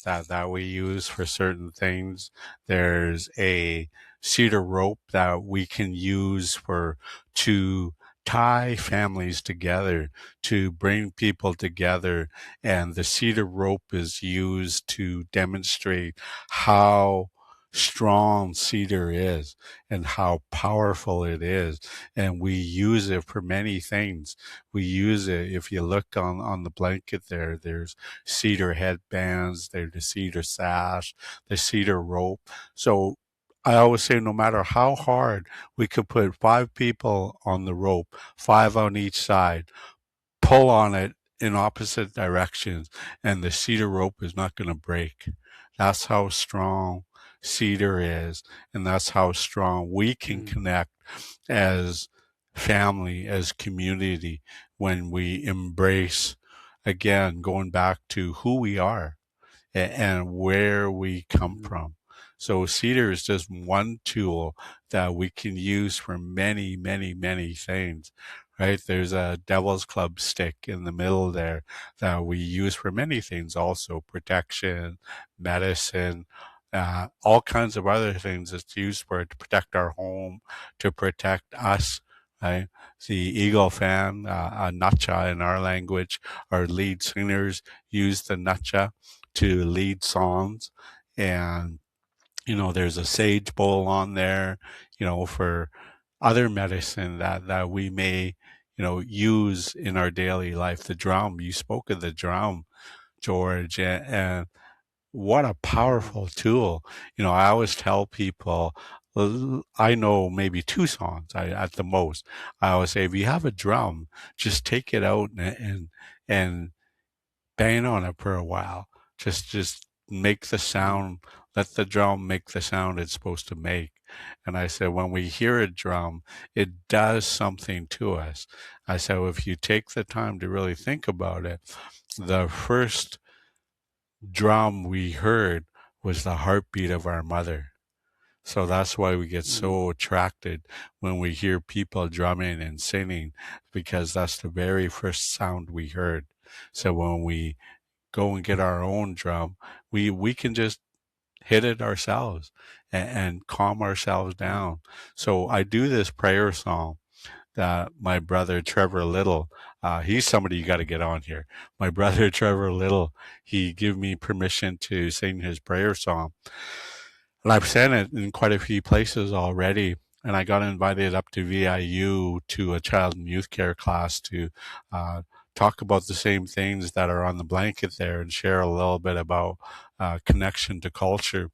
That we use for certain things. There's a cedar rope that we can use for to tie families together, to bring people together, and the cedar rope is used to demonstrate how strong cedar is and how powerful it is, and we use it for many things. We use it, if you look on the blanket there's cedar headbands, there's the cedar sash, the cedar rope. So I always say no matter how hard, we could put 5 people on the rope, 5 on each side, pull on it in opposite directions, and the cedar rope is not going to break. That's how strong cedar is, and that's how strong we can connect as family, as community, when we embrace, again, going back to who we are and where we come from. So cedar is just one tool that we can use for many, many, many things, right? There's a devil's club stick in the middle there that we use for many things also, protection, medicine, all kinds of other things. It's used for to protect our home, to protect us, right? The eagle fan, nuučaan in our language, our lead singers use the nuučaan to lead songs. And there's a sage bowl on there, for other medicine that we may use in our daily life. The drum, you spoke of the drum, George, and what a powerful tool. I always tell people, I know maybe 2 songs at the most. I always say, if you have a drum, just take it out and bang on it for a while. Just make the sound, let the drum make the sound it's supposed to make. And I said, when we hear a drum, it does something to us. I said, well, if you take the time to really think about it, the first drum we heard was the heartbeat of our mother. So that's why we get so attracted when we hear people drumming and singing, because that's the very first sound we heard. So when we go and get our own drum, we can just hit it ourselves and calm ourselves down. So I do this prayer song that my brother Trevor Little, he's somebody you got to get on here. My brother Trevor Little, he gave me permission to sing his prayer song. And I've sang it in quite a few places already. And I got invited up to VIU to a child and youth care class to talk about the same things that are on the blanket there and share a little bit about connection to culture.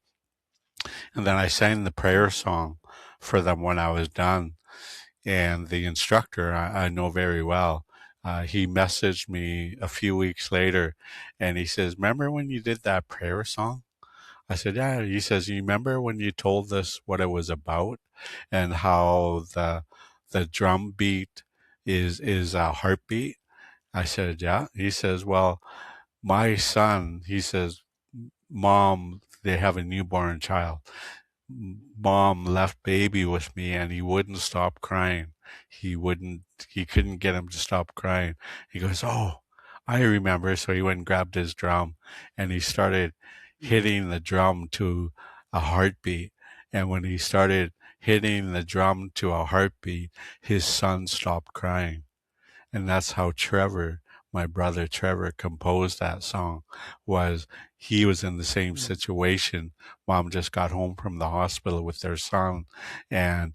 And then I sang the prayer song for them when I was done. And the instructor, I know very well, he messaged me a few weeks later and he says, remember when you did that prayer song? I said, yeah. He says, you remember when you told us what it was about and how the drum beat is a heartbeat? I said, yeah. He says, well, my son, he says, Mom, they have a newborn child. Mom left baby with me and he wouldn't stop crying. He couldn't get him to stop crying. He goes, oh, I remember. So he went and grabbed his drum and he started hitting the drum to a heartbeat. And when he started hitting the drum to a heartbeat, his son stopped crying. And that's how Trevor, my brother Trevor, composed that song. He was in the same situation. Mom just got home from the hospital with their son, and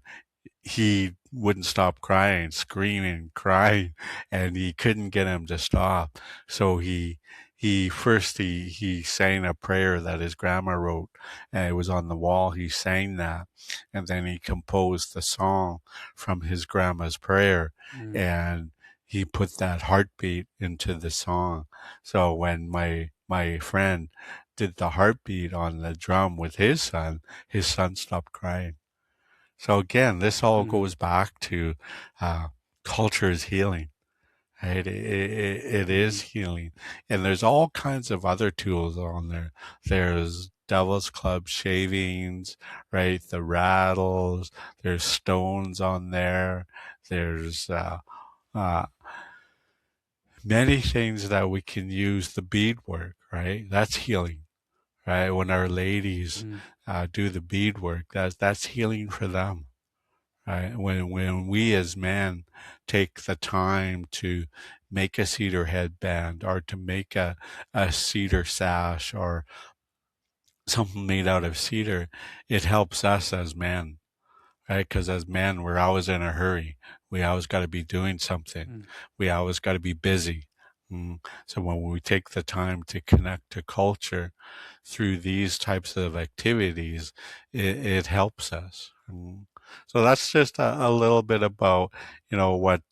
he wouldn't stop crying, screaming, crying, and he couldn't get him to stop. So he sang a prayer that his grandma wrote, and it was on the wall. He sang that, and then he composed the song from his grandma's prayer, and he put that heartbeat into the song. So when my my friend did the heartbeat on the drum with his son stopped crying. So again, this all Mm. goes back to culture is healing. Right? It is Mm. healing. And there's all kinds of other tools on there. There's Devil's Club shavings, right? The rattles, there's stones on there. There's uh, many things that we can use the beadwork, right? That's healing, right? When our ladies Mm. do the beadwork, that's healing for them. Right? When we as men take the time to make a cedar headband or to make a cedar sash or something made out of cedar, it helps us as men, right? Because as men, we're always in a hurry. We always got to be doing something. Mm. We always got to be busy. So when we take the time to connect to culture through these types of activities, it helps us. So that's just a little bit about, what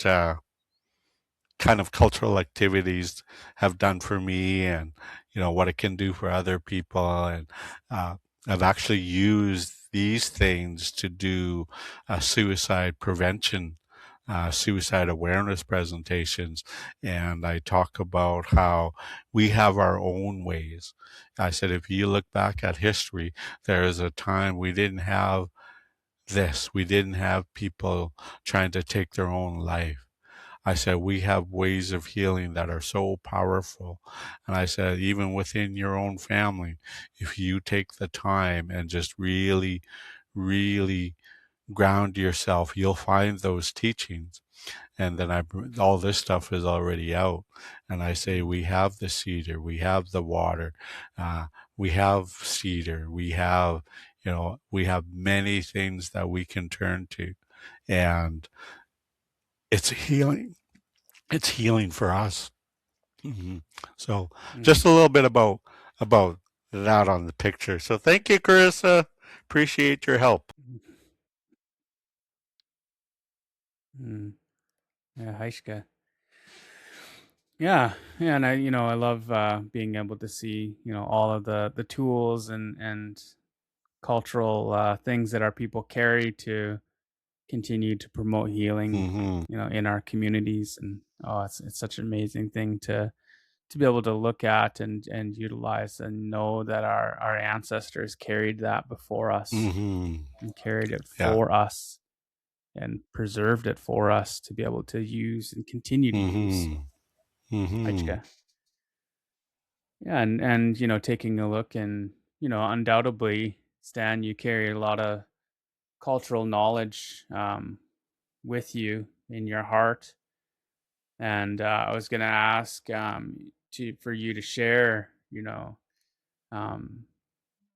kind of cultural activities have done for me and, what it can do for other people. And uh, I've actually used these things to do suicide prevention, suicide awareness presentations. And I talk about how we have our own ways. I said, if you look back at history, there is a time we didn't have this. We didn't have people trying to take their own life. I said, we have ways of healing that are so powerful. And I said, even within your own family, if you take the time and just really, really ground yourself, you'll find those teachings. And then all this stuff is already out. And I say, we have the cedar, we have the water, we have cedar, we have many things that we can turn to. And it's healing. It's healing for us. So Mm. just a little bit about that on the picture. So thank you, Carissa. Appreciate your help. Mm. Yeah, Heishka. Yeah, yeah, and I love being able to see all of the tools and cultural things that our people carry to continue to promote healing, Mm-hmm. in our communities. And it's such an amazing thing to be able to look at and utilize and know that our ancestors carried that before us Mm-hmm. and carried it Yeah. for us and preserved it for us to be able to use and continue to use. Mm-hmm. Mm-hmm. Aichka. Yeah, and taking a look, and undoubtedly, Stan, you carry a lot of cultural knowledge with you in your heart. And I was going to ask for you to share, um,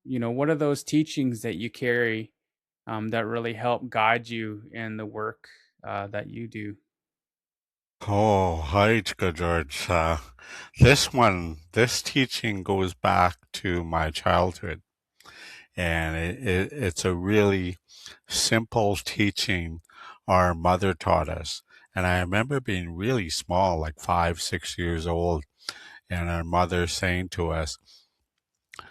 what are those teachings that you carry that really help guide you in the work that you do? Oh, hi, George. This teaching goes back to my childhood, and it's a really simple teaching our mother taught us. And I remember being really small, like 5, 6 years old, and our mother saying to us,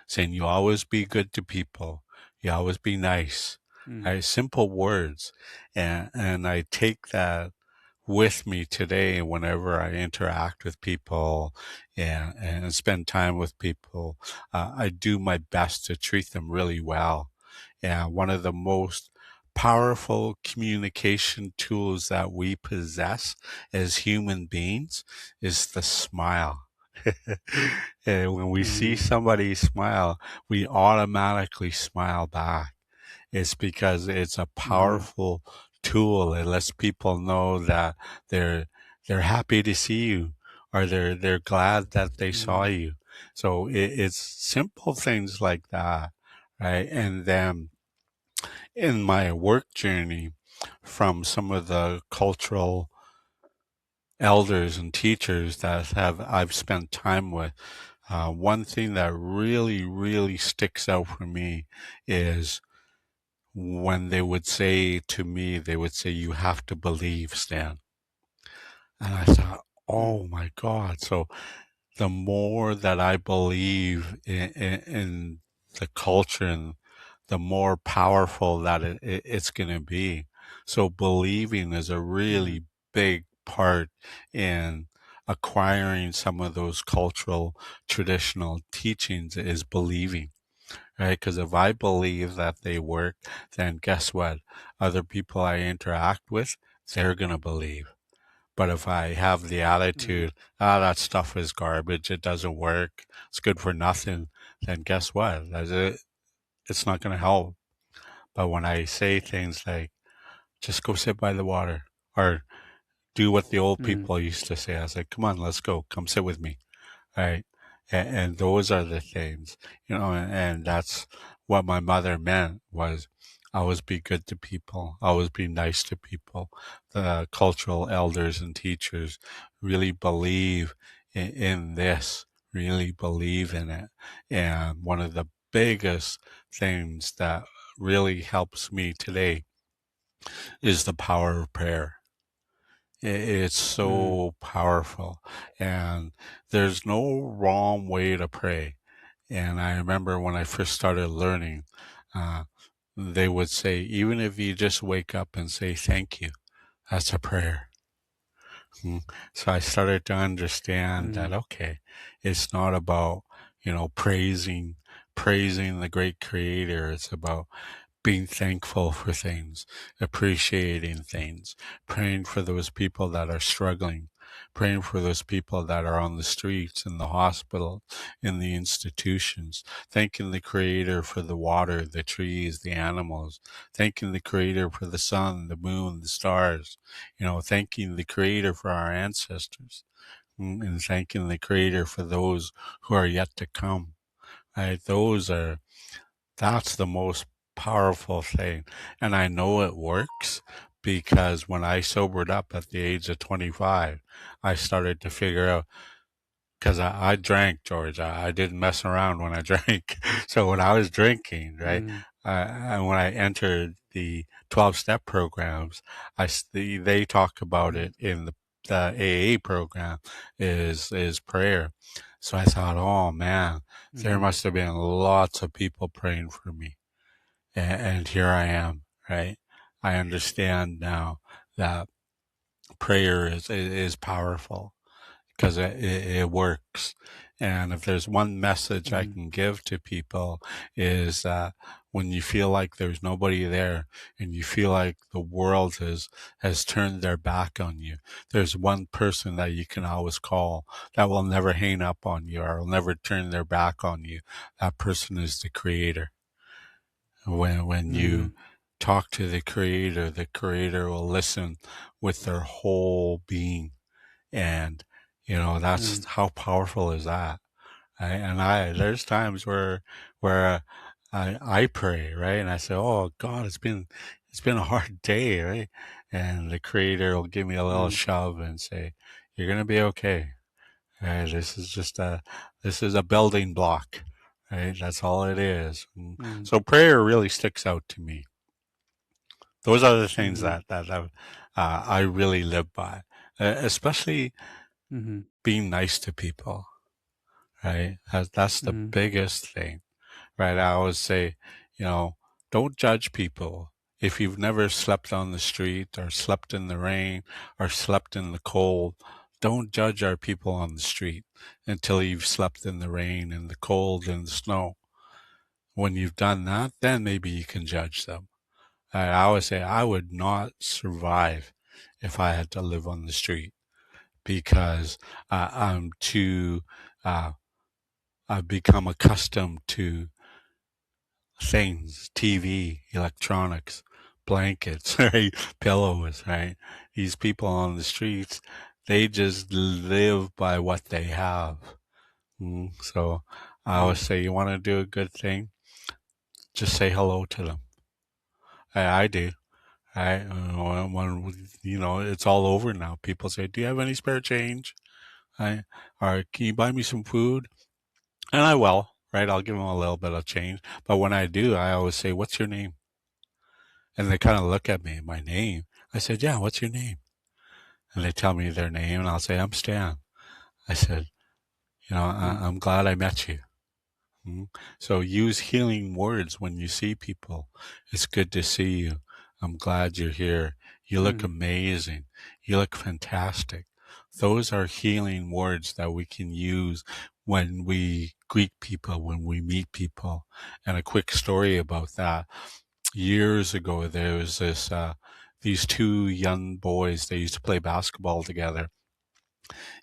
saying, you always be good to people. You always be nice. Mm. Right? Simple words. And I take that with me today whenever I interact with people and spend time with people. I do my best to treat them really well. And one of the most powerful communication tools that we possess as human beings is the smile. And when we see Mm. somebody smile, we automatically smile back. It's because it's a Mm. powerful tool. It lets people know that they're they're happy to see you or they're glad that they saw Mm. you. So it's simple things like that, right? And then in my work journey from some of the cultural elders and teachers that have I've spent time with, one thing that really, really sticks out for me is when they would say to me, they would say, you have to believe, Stan. And I thought, Mm. oh my God. So the more that I believe in the culture, and the more powerful that it's going to be. So believing is a Mm. really big part in acquiring some of those cultural traditional teachings, is believing, right? Because if I believe that they work, then guess what? Other people I interact with, they're going to believe. But if I have the Mm. attitude, that stuff is garbage, it doesn't work, it's good for nothing, then guess what? It's not going to help. But when I say things like, just go sit by the water, or do what the old Mm. people used to say, I was like, come on, let's go, come sit with me, right? And those are the things, and that's what my mother meant, was always be good to people, always be nice to people. The cultural elders and teachers really believe in this, really believe in it. And one of the biggest things that really helps me today is the power of prayer. It's Mm. so powerful, and there's no wrong way to pray. And I remember when I first started learning, uh, they would say, even if you just wake up and say thank you, that's a prayer. Mm. So I started to understand that, Mm. okay, it's not about, praising the great creator. It's about being thankful for things, appreciating things, praying for those people that are struggling, praying for those people that are on the streets, in the hospital, in the institutions, thanking the Creator for the water, the trees, the animals, thanking the Creator for the sun, the moon, the stars, thanking the Creator for our ancestors, and thanking the Creator for those who are yet to come. Right? That's the most powerful thing. And I know it works because when I sobered up at the age of 25, I started to figure out, because I drank, George. I didn't mess around when I drank. So when I was drinking, right, Mm. and when I entered the 12-step programs, they talk about Mm. it in the AA program, is prayer. So I thought, oh man, there Mhm. must have been lots of people praying for me, and here I am, right? I understand now that prayer is powerful, because it works. And if there's one message I Mm. can give to people, is that when you feel like there's nobody there, and you feel like the world has turned their back on you, there's one person that you can always call that will never hang up on you, or will never turn their back on you. That person is the Creator. When you Mm. talk to the Creator will listen with their whole being. And that's Mm. how powerful is that. And there's times where I pray, right, and I say, oh God, it's been a hard day, right, and the Creator will give me a little Mm. shove and say, you're gonna be okay. Right? This is a building block, right? That's all it is. Mm. So prayer really sticks out to me. Those are the things Mhm. I really live by, especially Mhm. being nice to people, right? That's the Mhm. biggest thing, right? I always say, you know, don't judge people. If you've never slept on the street, or slept in the rain, or slept in the cold, don't judge our people on the street until you've slept in the rain and the cold and the snow. When you've done that, then maybe you can judge them. I always say I would not survive if I had to live on the street, because I'm too, uh, I've become accustomed to things, TV, electronics, blankets, right? Pillows, right? These people on the streets, they just live by what they have. So I always Mm. say, you want to do a good thing, just say hello to them. I do. When it's all over now, people say, do you have any spare change? Or can you buy me some food? And I will, right? I'll give them a little bit of change. But when I do, I always say, what's your name? And they kind of look at me, my name. I said, yeah, what's your name? And they tell me their name, and I'll say, I'm Stan. I said, I'm glad I met you. So use healing words when you see people. It's good to see you. I'm glad you're here. You look amazing. You look fantastic. Those are healing words that we can use when we greet people, when we meet people. And a quick story about that. Years ago, there was these two young boys. They used to play basketball together,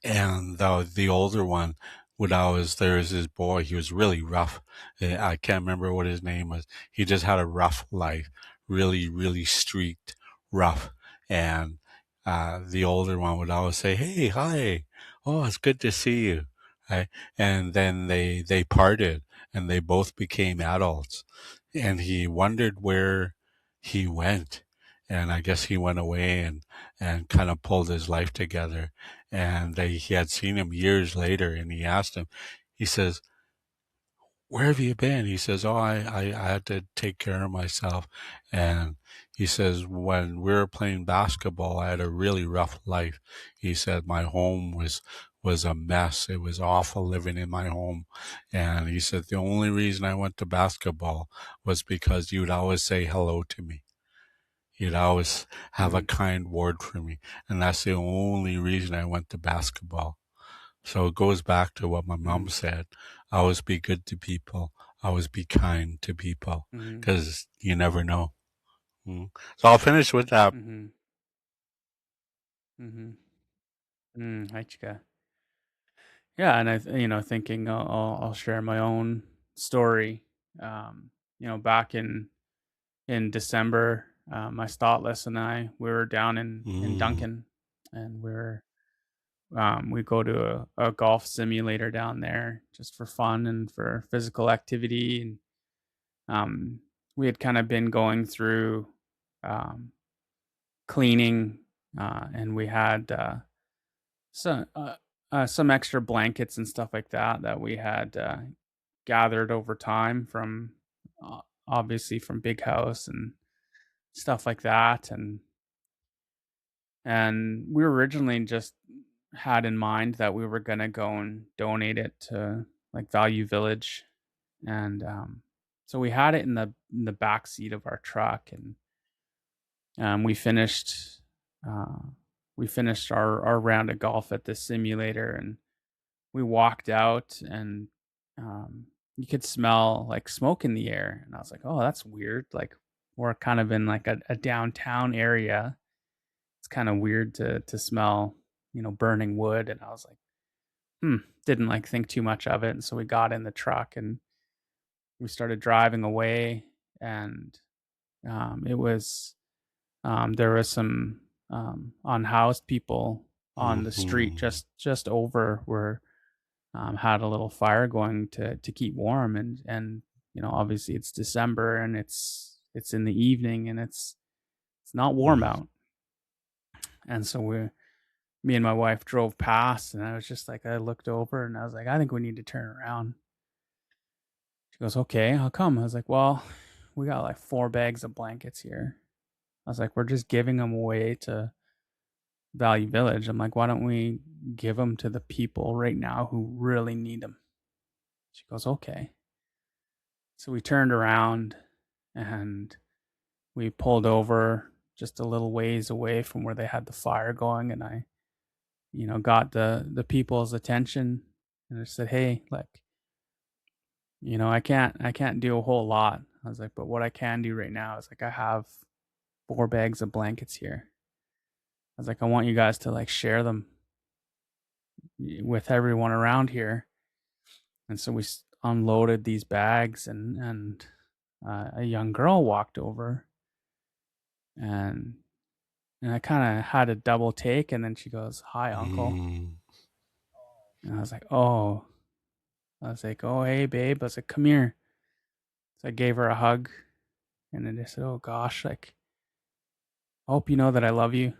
and the older one would always, there was this boy, he was really rough. I can't remember what his name was. He just had a rough life, really, really streaked, rough. And the older one would always say, "Hey, hi, oh, it's good to see you." Right? And then they parted, and they both became adults. And he wondered where he went. And I guess he went away and kind of pulled his life together. And he had seen him years later, and he asked him, he says, "Where have you been?" He says, "Oh, I had to take care of myself." And he says, "When we were playing basketball, I had a really rough life." He said, "My home was a mess. It was awful living in my home." And he said, "The only reason I went to basketball was because you'd always say hello to me. You'd always have a kind word for me. And that's the only reason I went to basketball." So it goes back to what my mom said. Always be good to people. Always be kind to people, because you never know. So I'll finish with that. Aichika. Yeah, and thinking I'll share my own story. Back in December, my Stottless and I, we were down in Duncan, and we go to a golf simulator down there just for fun and for physical activity. And we had kind of been going through um, cleaning, and we had some extra blankets and stuff like that we had gathered over time from obviously from Big House and stuff like that. And we originally just had in mind that we were gonna go and donate it to like Value Village. And so we had it in the back seat of our truck. And we finished uh, our round of golf at the simulator, and we walked out, and you could smell like smoke in the air. And I was like, "Oh, that's weird." Like, we're kind of in like a downtown area. It's kind of weird to smell, burning wood. And I was like, didn't like think too much of it. And so we got in the truck and we started driving away. And it was there was some unhoused people on the street just over where had a little fire going to keep warm. And obviously it's December, and it's in the evening, and it's not warm out. And so me and my wife drove past, and I was just like, I looked over and I was like, "I think we need to turn around." She goes, "Okay, how come?" I was like, "Well, we got like 4 bags of blankets here." I was like, "We're just giving them away to Value Village." I'm like, "Why don't we give them to the people right now who really need them?" She goes, "Okay." So we turned around and we pulled over just a little ways away from where they had the fire going. And I, got the people's attention, and I said, "Hey, like, I can't do a whole lot." I was like, "But what I can do right now is like, I have 4 bags of blankets here." I was like, "I want you guys to like share them with everyone around here." And so we unloaded these bags, and a young girl walked over, and I kind of had a double take. And then she goes, "Hi, uncle." And I was like, "Oh." I was like, "Oh, hey, babe." I was like, "Come here." So I gave her a hug, and then I said, "Oh gosh, like, I hope you know that I love you.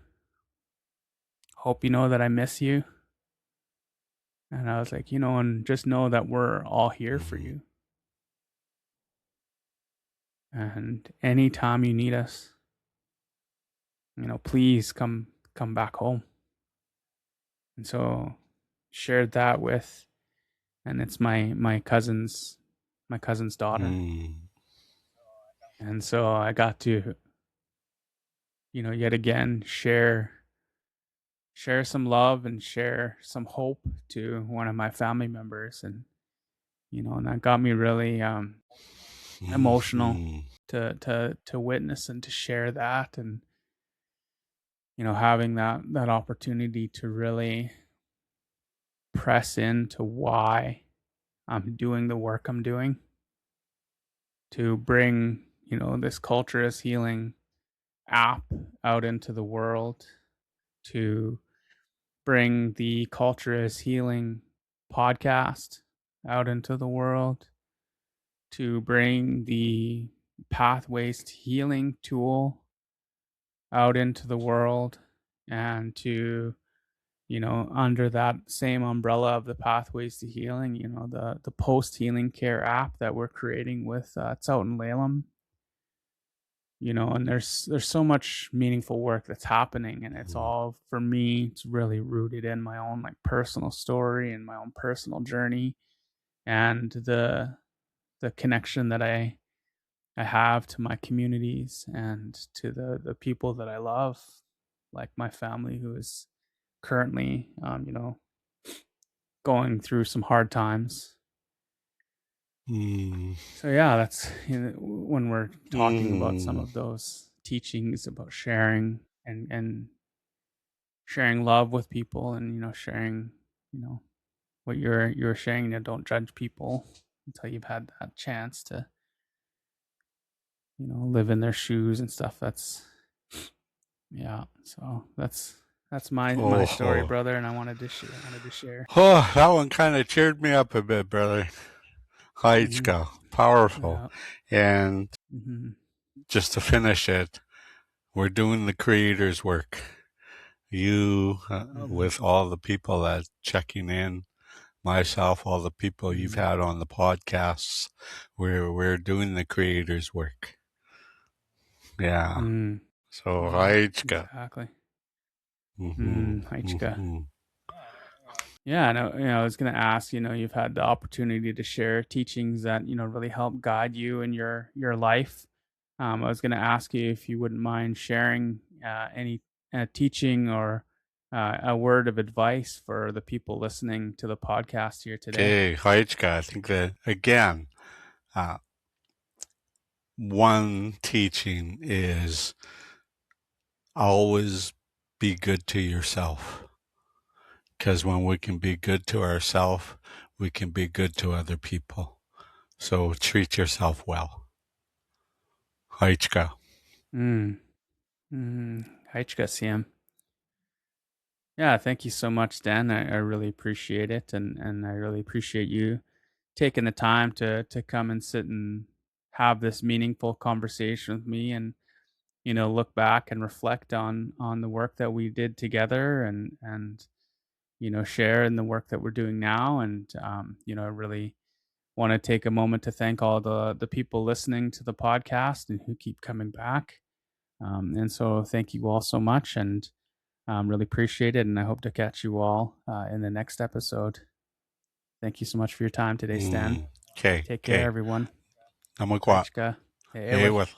Hope you know that I miss you." And I was like, "And just know that we're all here for you. And anytime you need us, please come back home." And so shared that with and it's my cousin's daughter. And so I got to, yet again share some love and share some hope to one of my family members, and and that got me really emotional to witness and to share that, and having that opportunity to really press into why I'm doing the work I'm doing, to bring this culture is healing app out into the world, to bring the Culture is Healing podcast out into the world, to bring the Pathways to Healing tool out into the world, and to, under that same umbrella of the Pathways to Healing, the post healing care app that we're creating with Œ̓tauten and there's so much meaningful work that's happening, and it's all, for me, it's really rooted in my own personal story and my own personal journey, and the connection that I have to my communities and to the people that I love, like my family, who is currently going through some hard times. So yeah, that's when we're talking about some of those teachings about sharing and sharing love with people, and sharing what you're sharing. Don't judge people until you've had that chance to live in their shoes and stuff. That's so that's my story, brother, and I wanted to share. Oh, that one kind of cheered me up a bit, brother. Ľaʔuukʷiʔatḥ, powerful. Yeah. And just to finish it, we're doing the Creator's work. You, with all the people that checking in, myself, all the people you've had on the podcasts, we're doing the Creator's work. Yeah. So ڵaʔuukʷiʔatḥ. Exactly. ڵaʔuukʷiʔatḥ. Yeah, I was going to ask, you've had the opportunity to share teachings that, really help guide you in your life. I was going to ask you if you wouldn't mind sharing any teaching or a word of advice for the people listening to the podcast here today. Okay, ڵaʔuukʷiʔatḥ. I think that, again, one teaching is always be good to yourself. Because when we can be good to ourselves, we can be good to other people. So treat yourself well. ڵaʔuukʷiʔatḥ. ڵaʔuukʷiʔatḥ, Siam. Yeah, thank you so much, Dan. I really appreciate it, and I really appreciate you taking the time to come and sit and have this meaningful conversation with me, and look back and reflect on the work that we did together, and share in the work that we're doing now. And I really want to take a moment to thank all the people listening to the podcast and who keep coming back. And so thank you all so much, and really appreciate it. And I hope to catch you all in the next episode. Thank you so much for your time today, Stan. Okay. Take care, everyone. ḻaʔuukʷiʔatḥ. ḻaʔuukʷiʔatḥ.